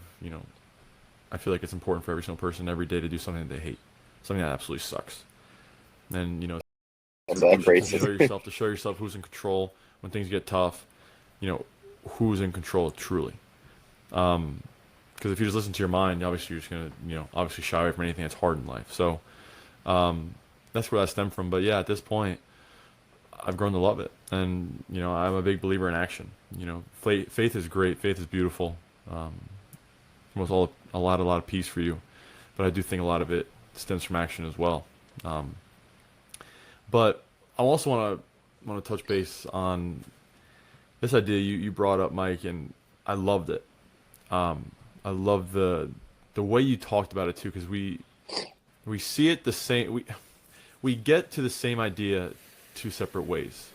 I feel like it's important for every single person every day to do something that they hate. Something that absolutely sucks. And,
And
to
embrace
show
it.
yourself who's in control when things get tough, you know, who's in control truly. Because if you just listen to your mind, obviously you're just gonna, obviously shy away from anything that's hard in life. So that's where that stemmed from. But yeah, at this point, I've grown to love it, and I'm a big believer in action. Faith is great, faith is beautiful. With a lot of peace for you, but I do think a lot of it stems from action as well. But I also want to touch base on this idea you brought up, Mike, and I loved it. I love the way you talked about it too, because we see it the same. We get to the same idea two separate ways.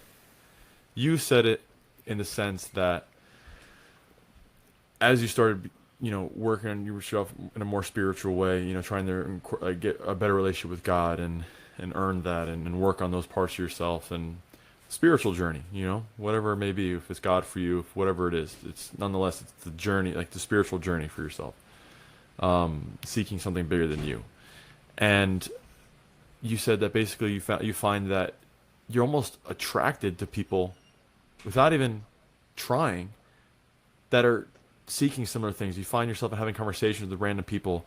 You said it in the sense that as you started, working on yourself in a more spiritual way, trying to get a better relationship with God and earn that and work on those parts of yourself and spiritual journey, whatever it may be, if it's God for you, whatever it is, it's nonetheless, it's the journey, like the spiritual journey for yourself, seeking something bigger than you. And you said that basically you find that you're almost attracted to people without even trying that are seeking similar things. You find yourself having conversations with random people,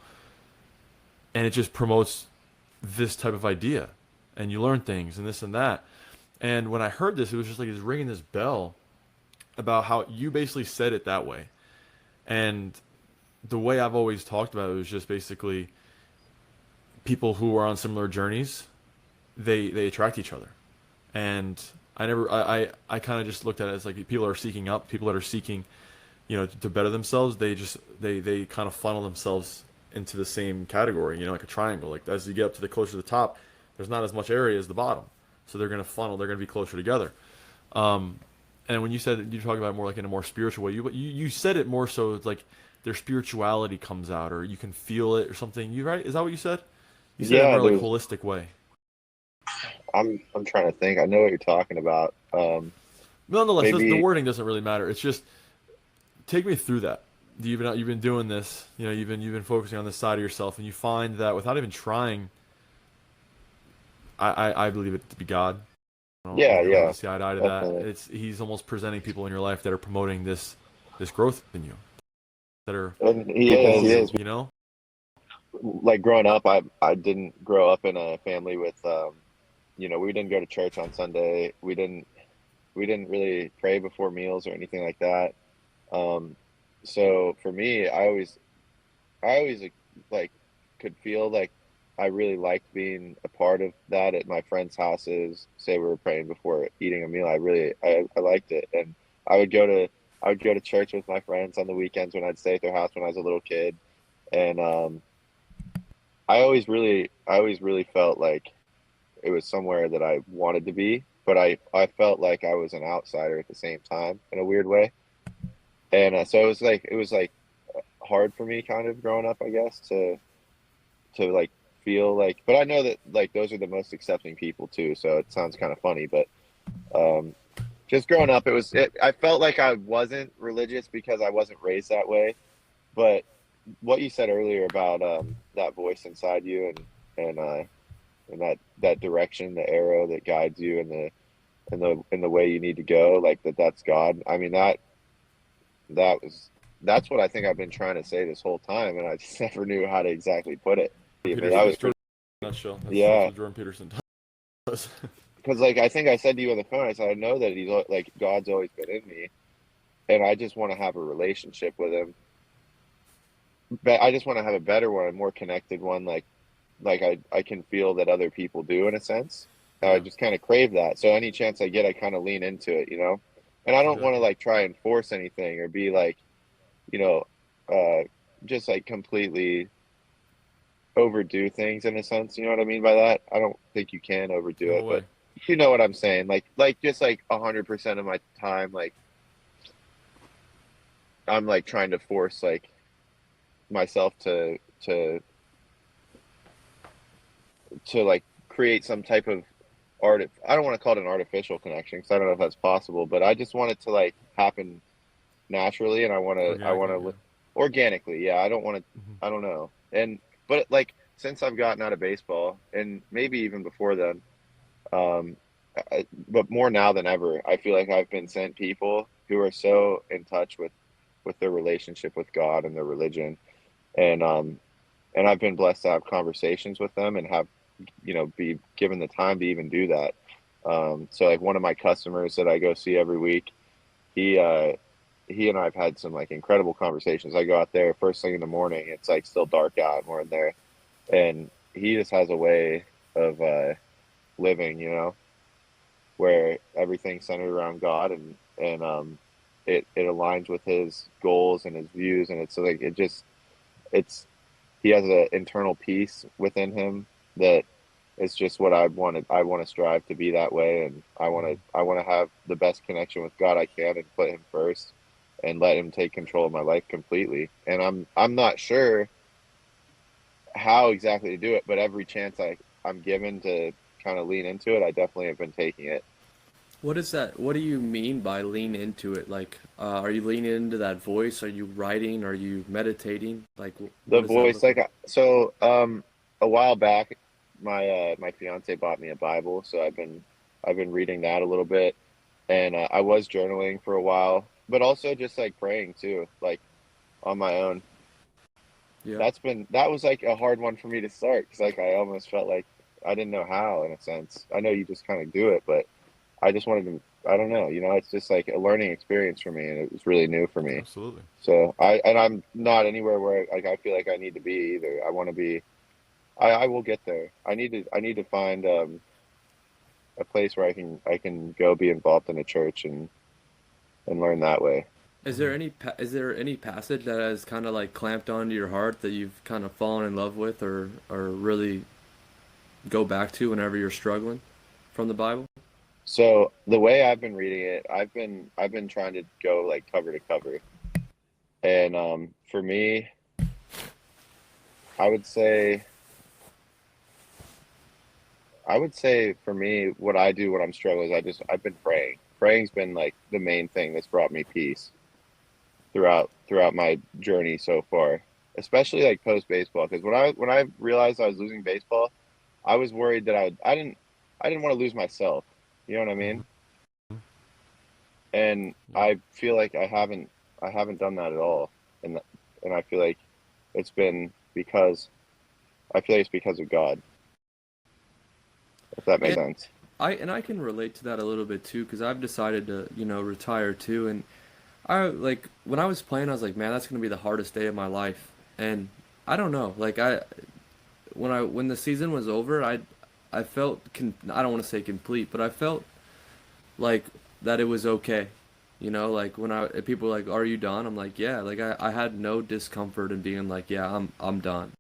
and it just promotes this type of idea, and you learn things and this and that. And when I heard this, it was just like it was ringing this bell about how you basically said it that way. And the way I've always talked about it was just basically people who are on similar journeys, they attract each other. And I kind of just looked at it as like people are seeking up, people that are seeking, to better themselves. They kind of funnel themselves into the same category, like a triangle. Like as you get up to the closer to the top, there's not as much area as the bottom, so they're going to funnel. They're going to be closer together. And when you said you talk about it more like in a more spiritual way, you said it more so it's like their spirituality comes out, or you can feel it, or something. You right? Is that what you said? You said it
Yeah,
more like holistic way.
I'm trying to think. I know what you're talking about.
Nonetheless, the
Maybe
wording doesn't really matter. It's just take me through that. You've been doing this. You've been focusing on this side of yourself, and you find that without even trying, I believe it to be God.
yeah,
I
yeah,
don't see eye to eye to that.
definitely.
He's almost presenting people in your life that are promoting this growth in you, that are
And he
evolving.
is. Like growing up, I didn't grow up in a family with we didn't go to church on Sunday. We didn't really pray before meals or anything like that. Um, so for me, I always like could feel like I really liked being a part of that at my friends' houses. Say we were praying before eating a meal. I liked it, and I would go to I would go to church with my friends on the weekends when I'd stay at their house when I was a little kid, and I always really felt like it was somewhere that I wanted to be, but I felt like I was an outsider at the same time in a weird way, and so it was like hard for me kind of growing up, I guess, to like feel like, but I know that like those are the most accepting people too. So it sounds kind of funny, but um, just growing up, I felt like I wasn't religious because I wasn't raised that way. But what you said earlier about that voice inside you and that direction, the arrow that guides you in the way you need to go, like that's God. I mean that was that's what I think I've been trying to say this whole time, and I just never knew how to exactly put it. But
Peterson,
that
that's
was
Jordan in a nutshell. That's
yeah,
what Jordan Peterson does.
because like I think I said to you on the phone, I said I know that like God's always been in me, and I just want to have a relationship with Him. But I just want to have a better one, a more connected one, like I can feel that other people do in a sense. And I
Yeah,
just kind of crave that. So any chance I get, I kind of lean into it, you know. And I don't want to
exactly.
like try and force anything or be like, you know, uh, just like completely overdo things in a sense. You know what I mean by that? I don't think you can overdo
No
it, but
way.
you know what I'm saying. Like just like 100% of my time, like I'm like trying to force like myself to like create some type of I don't want to call it an artificial connection because I don't know if that's possible, but I just want it to like happen naturally, and I want
Organically,
to
yeah.
organically. Yeah, I don't want to.
Hmm.
I don't know. And but like since I've gotten out of baseball, and maybe even before then, um, but more now than ever, I feel like I've been sent people who are so in touch with their relationship with God and their religion, and um, and I've been blessed to have conversations with them and have be given the time to even do that. So like one of my customers that I go see every week, he uh he and I've had some like incredible conversations. I go out there first thing in the morning, it's like still dark out and we're in there, and he just has a way of living, where everything's centered around God, and it aligns with his goals and his views, and it's like it's he has an internal peace within him that is just what I want to strive to be that way, and
Hmm.
I want to have the best connection with God I can and put Him first and let Him take control of my life completely. And I'm not sure how exactly to do it, but every chance I'm given to kind of lean into it, I definitely have been taking it.
What is that? What do you mean by lean into it? Like, are you leaning into that voice? Are you writing? Are you meditating? Like, what
The
does that
voice,
look like?
a while back, my fiance bought me a Bible, so I've been reading that a little bit, and I was journaling for a while, but also just like praying too, like on my own.
Yeah.
That was like a hard one for me to start because like I almost felt like I didn't know how in a sense. I know you just kind of do it, but I just wanted to. I don't know, it's just like a learning experience for me, and it was really new for me.
Absolutely.
So I'm not anywhere where like I feel like I need to be either. I want to be. I will get there. I need to find a place where I can go be involved in a church and learn that way.
Hmm.
Is there any passage that has kind of like clamped onto your heart that you've kind of fallen in love with or really go back to whenever you're struggling from the Bible?
So the way I've been reading it, I've been trying to go like cover to cover, and for me, I would say I would say for me, what I do when I'm struggling is I've been praying. Praying's been like the main thing that's brought me peace throughout my journey so far, especially like post baseball. Because when I realized I was losing baseball, I was worried that I didn't want to lose myself. You know what I
Hmm.
mean? And
Yeah.
I feel like I haven't done that at all, and and I feel like it's been because I feel like it's because of God, if that makes
And
sense.
I can relate to that a little bit too because I've decided to, retire too. And I like when I was playing, I was like, man, that's gonna be the hardest day of my life. And I don't know, like when the season was over, I felt I don't want to say complete, but I felt like that it was okay. Like when if people were like, "Are you done?" I'm like, "Yeah." Like I had no discomfort in being like, "Yeah, I'm done."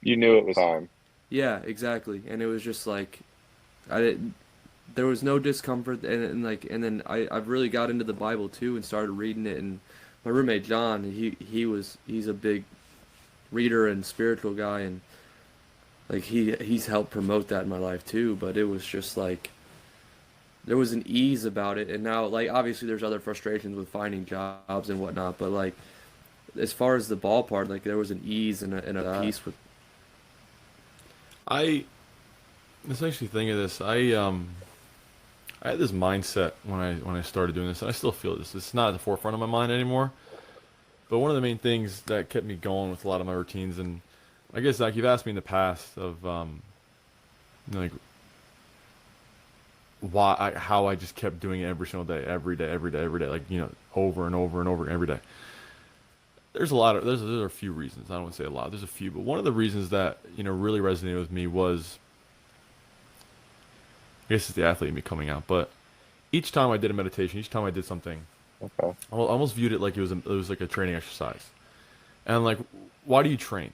You knew it was time.
Yeah, exactly. And it was just like I didn't. There was no discomfort, and like, and then I've really got into the Bible too and started reading it. And my roommate John, he's a big reader and spiritual guy, and like he's helped promote that in my life too, but it was just like there was an ease about it. And now, like, obviously there's other frustrations with finding jobs and whatnot, but like as far as the ball part, like there was an ease and a
that.
peace with.
I this makes me think of this. I had this mindset when I started doing this, and I still feel this. It's not at the forefront of my mind anymore. But one of the main things that kept me going with a lot of my routines, and I guess like you've asked me in the past of like how I just kept doing it every single day, every day, every day, every day, like over and over and over every day. There's a few reasons. I don't want to say a lot. There's a few, but one of the reasons that really resonated with me was, I guess it's the athlete in me coming out. But each time I did a meditation, each time I did something,
Okay.
I almost viewed it like it was like a training exercise. And like, why do you train?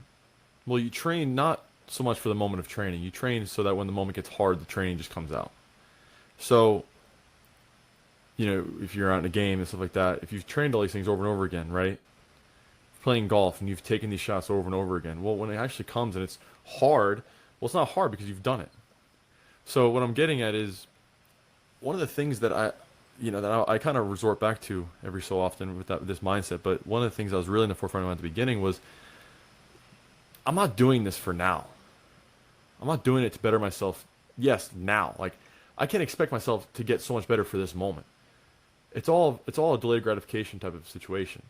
Well, you train not so much for the moment of training. You train so that when the moment gets hard, the training just comes out. So, if you're out in a game and stuff like that, if you've trained all these things over and over again, right? Playing golf and you've taken these shots over and over again. Well, when it actually comes and it's hard, well, it's not hard because you've done it. So what I'm getting at is one of the things that I kind of resort back to every so often with this mindset. But one of the things I was really in the forefront of at the beginning was I'm not doing this for now. I'm not doing it to better myself. Yes, now. Like I can't expect myself to get so much better for this moment. It's all a delayed gratification type of situation.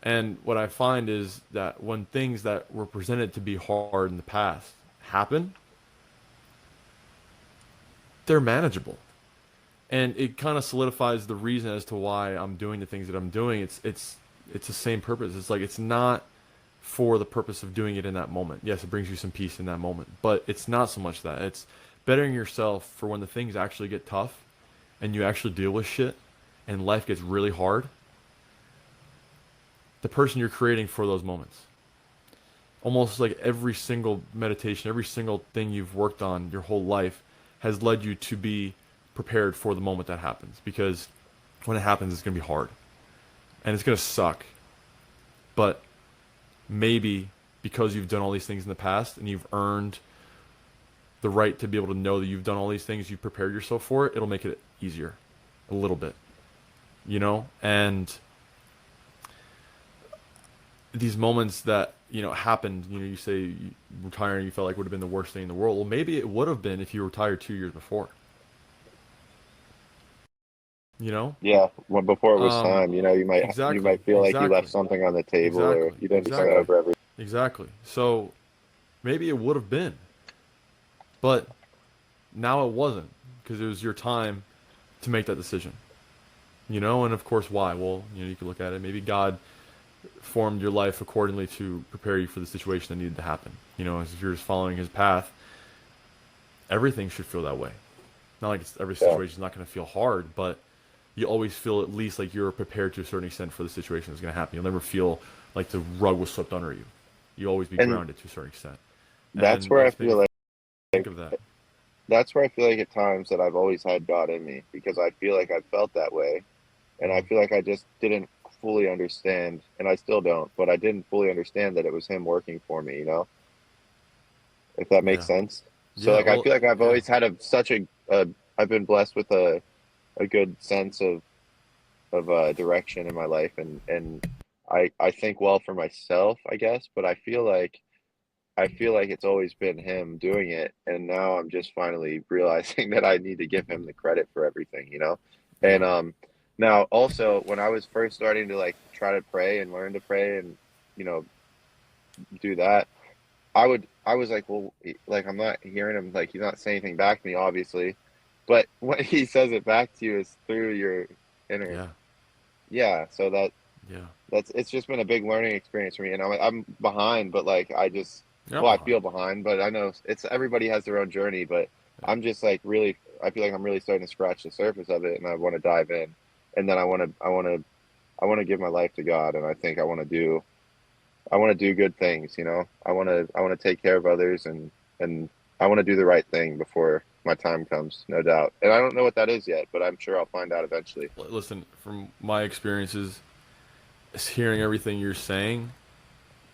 And what I find is that when things that were presented to be hard in the past happen, they're manageable. And it kind of solidifies the reason as to why I'm doing the things that I'm doing. It's the same purpose. It's like it's not for the purpose of doing it in that moment. Yes, it brings you some peace in that moment, but it's not so much that. It's bettering yourself for when the things actually get tough and you actually deal with shit and life gets really hard. The person you're creating for those moments. Almost like every single meditation, every single thing you've worked on your whole life has led you to be prepared for the moment that happens. Because when it happens, it's going to be hard. And it's going to suck. But maybe because you've done all these things in the past and you've earned the right to be able to know that you've done all these things, you've prepared yourself for it, it'll make it easier. A little bit. And these moments that happened, you say retiring you felt like would have been the worst thing in the world. Well, maybe it would have been if you retired 2 years before. you know
Yeah, well, before it was
um
time, you
exactly,
might feel like you left
exactly,
something on the table, or
exactly,
you didn't turn
exactly,
over every.
exactly. So maybe it would have been, but now it wasn't, because it was your time to make that decision. And of course, why? Well, you could look at it, maybe God formed your life accordingly to prepare you for the situation that needed to happen. As if you're just following his path, everything should feel that way. Not like every
Yeah,
situation is not going to feel hard, but you always feel at least like you're prepared to a certain extent for the situation that's going to happen. You'll never feel like the rug was swept under you. You always be
and
grounded to a certain extent.
that's
And
where
that
I
just made me
feel like
think of that.
that's where I feel like at times that I've always had God in me, because I feel like I felt that way, and I
Hmm.
feel like I just didn't fully understand, and I still don't, but I didn't fully understand that it was Him working for me. If that makes
Yeah.
sense. So
Yeah.
like I
Well.
feel like I've
Yeah.
always had I've been blessed with a good sense of direction in my life, and I think well for myself, I guess, but I feel like it's always been him doing it, and now I'm just finally realizing that I need to give him the credit for everything. And
Yeah.
now also when I was first starting to like try to pray and learn to pray and you know do that, I was like, well, like I'm not hearing him, like he's not saying anything back to me, obviously, but when he says it back to you is through your inner.
Yeah.
Yeah, so
Yeah.
that's it's just been a big learning experience for me, and I'm behind, but like
You're not
well, I feel
behind.
behind, but I know it's everybody has their own journey, but
Yeah.
I'm just like really, I feel like I'm really starting to scratch the surface of it, and I want to dive in, and then I want to give my life to God, and I think I want to do good things, I want to take care of others, and I want to do the right thing before my time comes, no doubt, and I don't know what that is yet, but I'm sure I'll find out eventually.
Listen, from my experiences, hearing everything you're saying,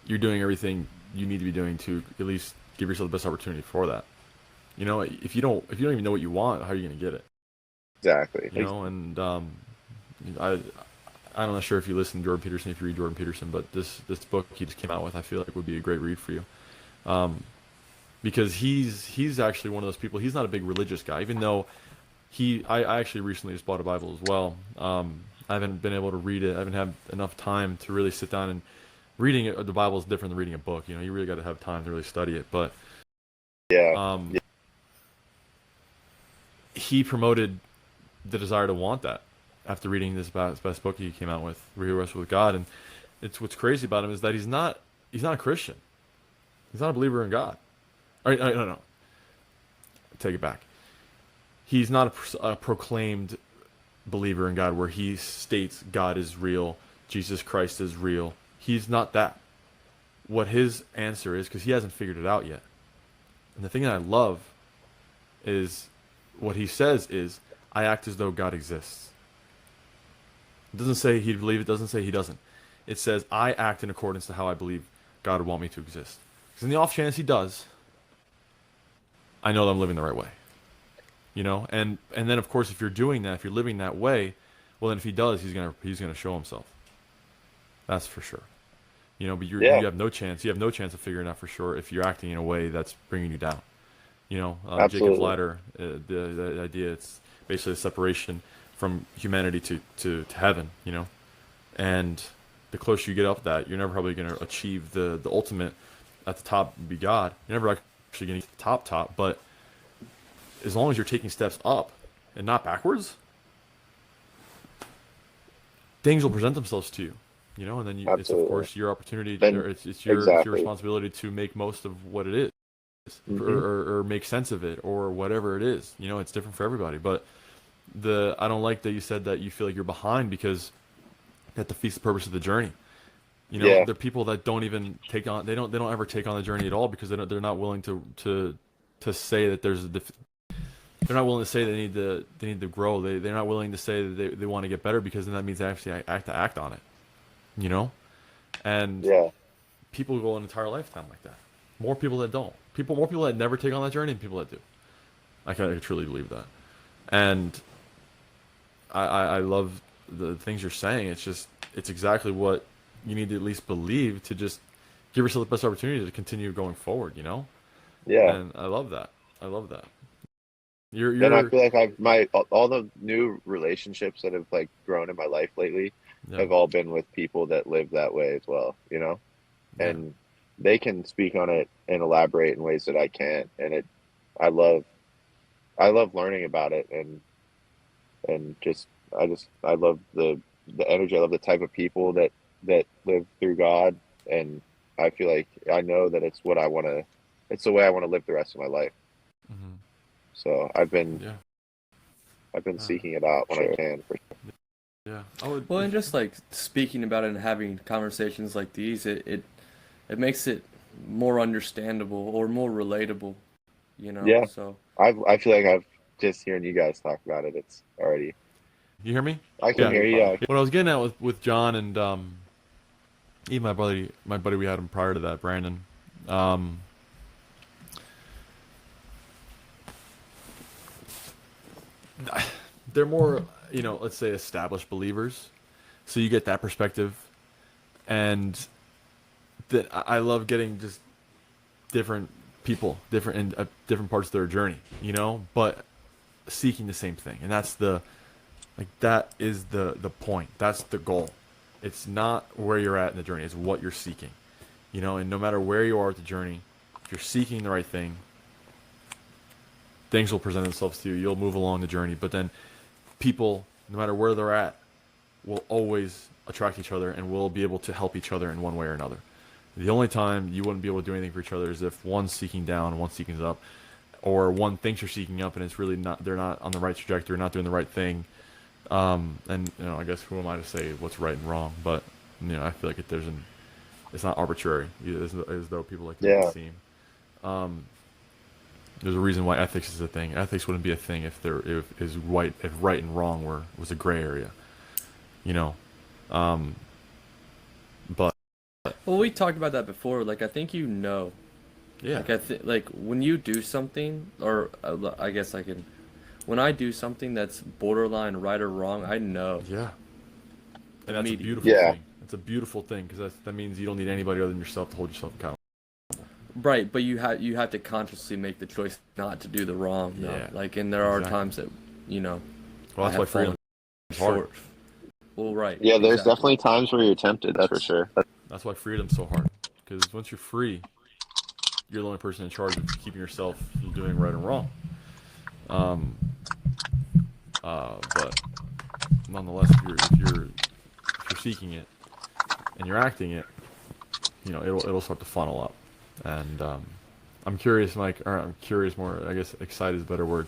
you're doing everything you need to be doing to at least give yourself the best opportunity for that. You know, if you don't even know what you want, how are you going to get it?
Exactly.
You know, and I I'm not sure if you listen to Jordan Peterson, if you read Jordan Peterson, but this book he just came out with, I feel like would be a great read for you, um, because he's actually one of those people. He's not a big religious guy, even though I actually recently just bought a Bible as well. I haven't been able to read it. I haven't had enough time to really sit down and reading it. The Bible is different than reading a book. You know, you really got to have time to really study it. But
Yeah.
um, he promoted the desire to want that after reading this best book he came out with, Where He Wrestled with God. And it's what's crazy about him is that he's not a Christian. He's not a believer in God. No. Take it back. He's not a proclaimed believer in God where he states God is real, Jesus Christ is real. He's not that. What his answer is, because he hasn't figured it out yet. And the thing that I love is what he says is, I act as though God exists. It doesn't say he'd believe it, doesn't say he doesn't. It says, I act in accordance to how I believe God would want me to exist. Because in the off chance he does, I know that I'm living the right way. You know, and then of course if you're doing that, if you're living that way, well then if he does, he's gonna show himself. That's for sure. You know, but you
Yeah.
have no chance. You have no chance of figuring out for sure if you're acting in a way that's bringing you down. You know, Jacob's
Absolutely.
ladder, the idea, it's basically a separation from humanity to heaven. You know, and the closer you get up that, you're never probably going to achieve the ultimate at the top be God. You're never actually going to get to the top, but as long as you're taking steps up and not backwards, things will present themselves to you. You know, and then it's of
Absolutely.
course your opportunity,
Then
or it's your
exactly.
responsibility to make most of what it is,
Hmm.
or make sense of it, or whatever it is. You know, it's different for everybody. But I don't like that you said that you feel like you're behind, because that defeats the purpose of the journey. You know,
Yeah.
there are people that don't even take on, they don't ever take on the journey at all, because they're not willing to say that they're not willing to say they need to grow. They're not willing to say that they want to get better, because then that means they actually act on it. You know, and
Yeah.
people go an entire lifetime like that. More people that don't. More people that never take on that journey than people that do. I truly believe that. And I love the things you're saying. It's exactly what you need to at least believe to just give yourself the best opportunity to continue going forward, you know?
Yeah.
And I love that. I love that.
And I
You're
feel like all the new relationships that have like grown in my life lately
yeah,
have all been with people that live that way as well, you know?
yeah.
And they can speak on it and elaborate in ways that I can't. And I love, I love learning about it, and I love the energy. I love the type of people that live through God. And I feel like I know that it's the way I want to live the rest of my life.
Hmm.
So
Yeah.
I've been
Uh,
seeking it out when I
Sure.
can.
yeah. I would
Well, and
if
just like speaking about it and having conversations like these, it makes it more understandable or more relatable, you know?
Yeah.
So,
I feel like I've just hearing you guys talk about it, it's already,
you hear me?
I can
Yeah.
hear you. Yeah.
What I was getting at with John and even my buddy we had him prior to that, Brandon. Um, they're more, you know, let's say established believers, so you get that perspective, and that I love getting just different people, different in different parts of their journey, you know, but seeking the same thing, and that is the point. That's the goal. It's not where you're at in the journey; it's what you're seeking, you know. And no matter where you are at the journey, if you're seeking the right thing, things will present themselves to you. You'll move along the journey, but then people, no matter where they're at, will always attract each other and will be able to help each other in one way or another. The only time you wouldn't be able to do anything for each other is if one's seeking down and one's seeking up, or one thinks you're seeking up and it's really not. They're not on the right trajectory, not doing the right thing. And you know, I guess who am I to say what's right and wrong? But you know, I feel like it's not arbitrary, as though people like to make it
Yeah.
seem. Um, there's a reason why ethics is a thing. Ethics wouldn't be a thing if right and wrong was a gray area, you know. But
well, we talked about that before. Like, I think
Yeah.
Like I think like when you do something, or I guess I can, when I do something that's borderline right or wrong, I know
Yeah. And that's a
immediately.
beautiful
Yeah.
thing. It's a beautiful thing because that means you don't need anybody other than yourself to hold yourself accountable.
Right, but you have to consciously make the choice not to do the wrong. No,
Yeah.
like, and there are
Exactly.
times that, you know,
Well,
I
that's why
have fallen
freedom is hard.
short. Well, right,
Yeah, there's
exactly.
definitely times where you're tempted, that's for sure.
That's why freedom's so hard. Because once you're free, you're the only person in charge of keeping yourself from doing right and wrong. But nonetheless, if you're seeking it and you're acting it, it'll start to funnel up. And I'm curious, Mike. Or I'm curious more. I guess excited is a better word.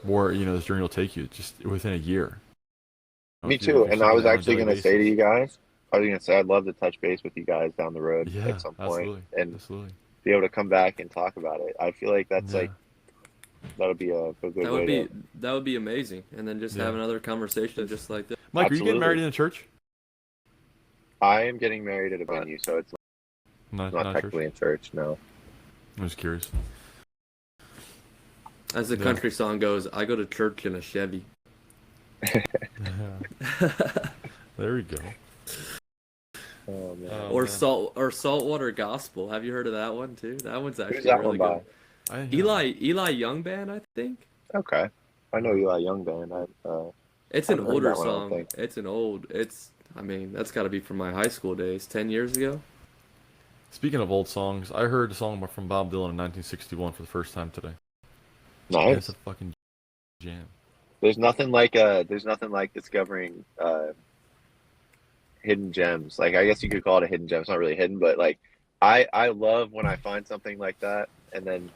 Where this journey will take you just within a year.
Me
If you're,
too.
if you're
And I
seeking
was
it on a
actually
daily
going to say to
basis.
you guys, I was going to say I'd love to touch base with you guys down the road
Yeah,
at some point
absolutely,
and
absolutely.
be able to come back and talk about it. I feel like that's
Yeah,
like that'll be a good
That would
way
be
to.
that would be amazing, and then just
yeah.
have another conversation just like this.
Mike, are you getting married
Absolutely.
in a church?
I am getting married at a venue, so it's not
Not a church.
technically in church. No.
I'm just curious.
As the
Yeah.
country song goes, I go to church in a Chevy.
There we go.
Oh man.
Or
Man.
saltwater gospel. Have you heard of that one too? That one's
Who's
actually
that
really
one by?
good. Eli Young Band, I think.
Okay. I know Eli Young band. I
It's an
haven't heard
older
that one. I don't
song.
think.
I mean, that's got to be from my high school days, 10 years ago.
Speaking of old songs, I heard a song from Bob Dylan in 1961 for the first time today. And it's a
Nice.
fucking jam.
There's nothing like discovering hidden gems. Like I guess you could call it a hidden gem. It's not really hidden, but like I love when I find something like that and then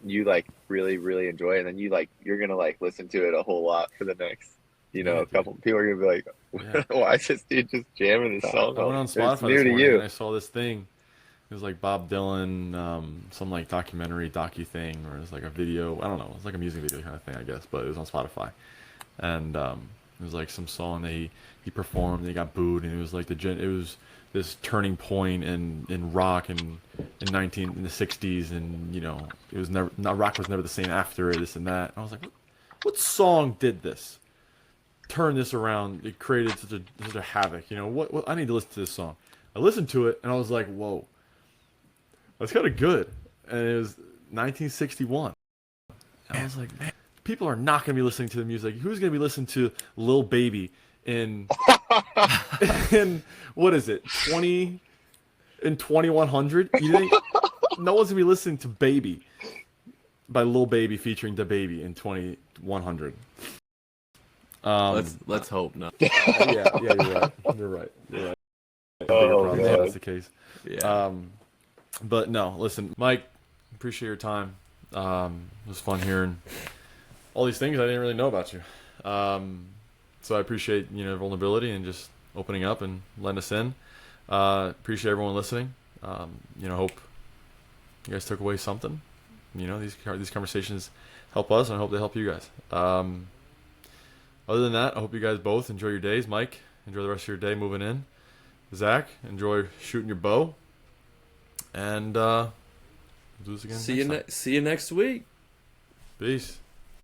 you like really really enjoy it and then you're gonna like listen to it a whole lot for the next
Yeah,
a
dude.
couple people are gonna be
Yeah.
like why is this dude just jamming this song
I went
all
on
it's
Spotify
new
this
to
morning and
you.
I saw this thing. It was like Bob Dylan, some like docu thing, or it was like a video. I don't know. It was like a music video kind of thing, I guess, but it was on Spotify. And it was like some song that he performed. And he got booed, and it was like it was this turning point in rock in the '60s, and it was never not rock was never the same after it. This and that. And I was like, what song did this? Turn this around. It created such a havoc. What? I need to listen to this song. I listened to it, and I was like, whoa. That's kind of good. And it was 1961. And I was like, man, people are not going to be listening to the music. Who's going to be listening to Lil Baby in, in what is it, 2100? You think no one's going to be listening to Baby by Lil Baby featuring Da Baby in 2100?
Let's hope not.
Yeah, you're right. You're right. You're right. Bigger
Oh
problem if
god.
that's the case.
Yeah.
But no, listen, Mike, appreciate your time. It was fun hearing all these things I didn't really know about you. So I appreciate vulnerability and just opening up and letting us in. Appreciate everyone listening. Hope you guys took away something. These conversations help us, and I hope they help you guys. Other than that, I hope you guys both enjoy your days. Mike, enjoy the rest of your day moving in. Zach, enjoy shooting your bow. And we'll do this again.
See you next week.
Peace.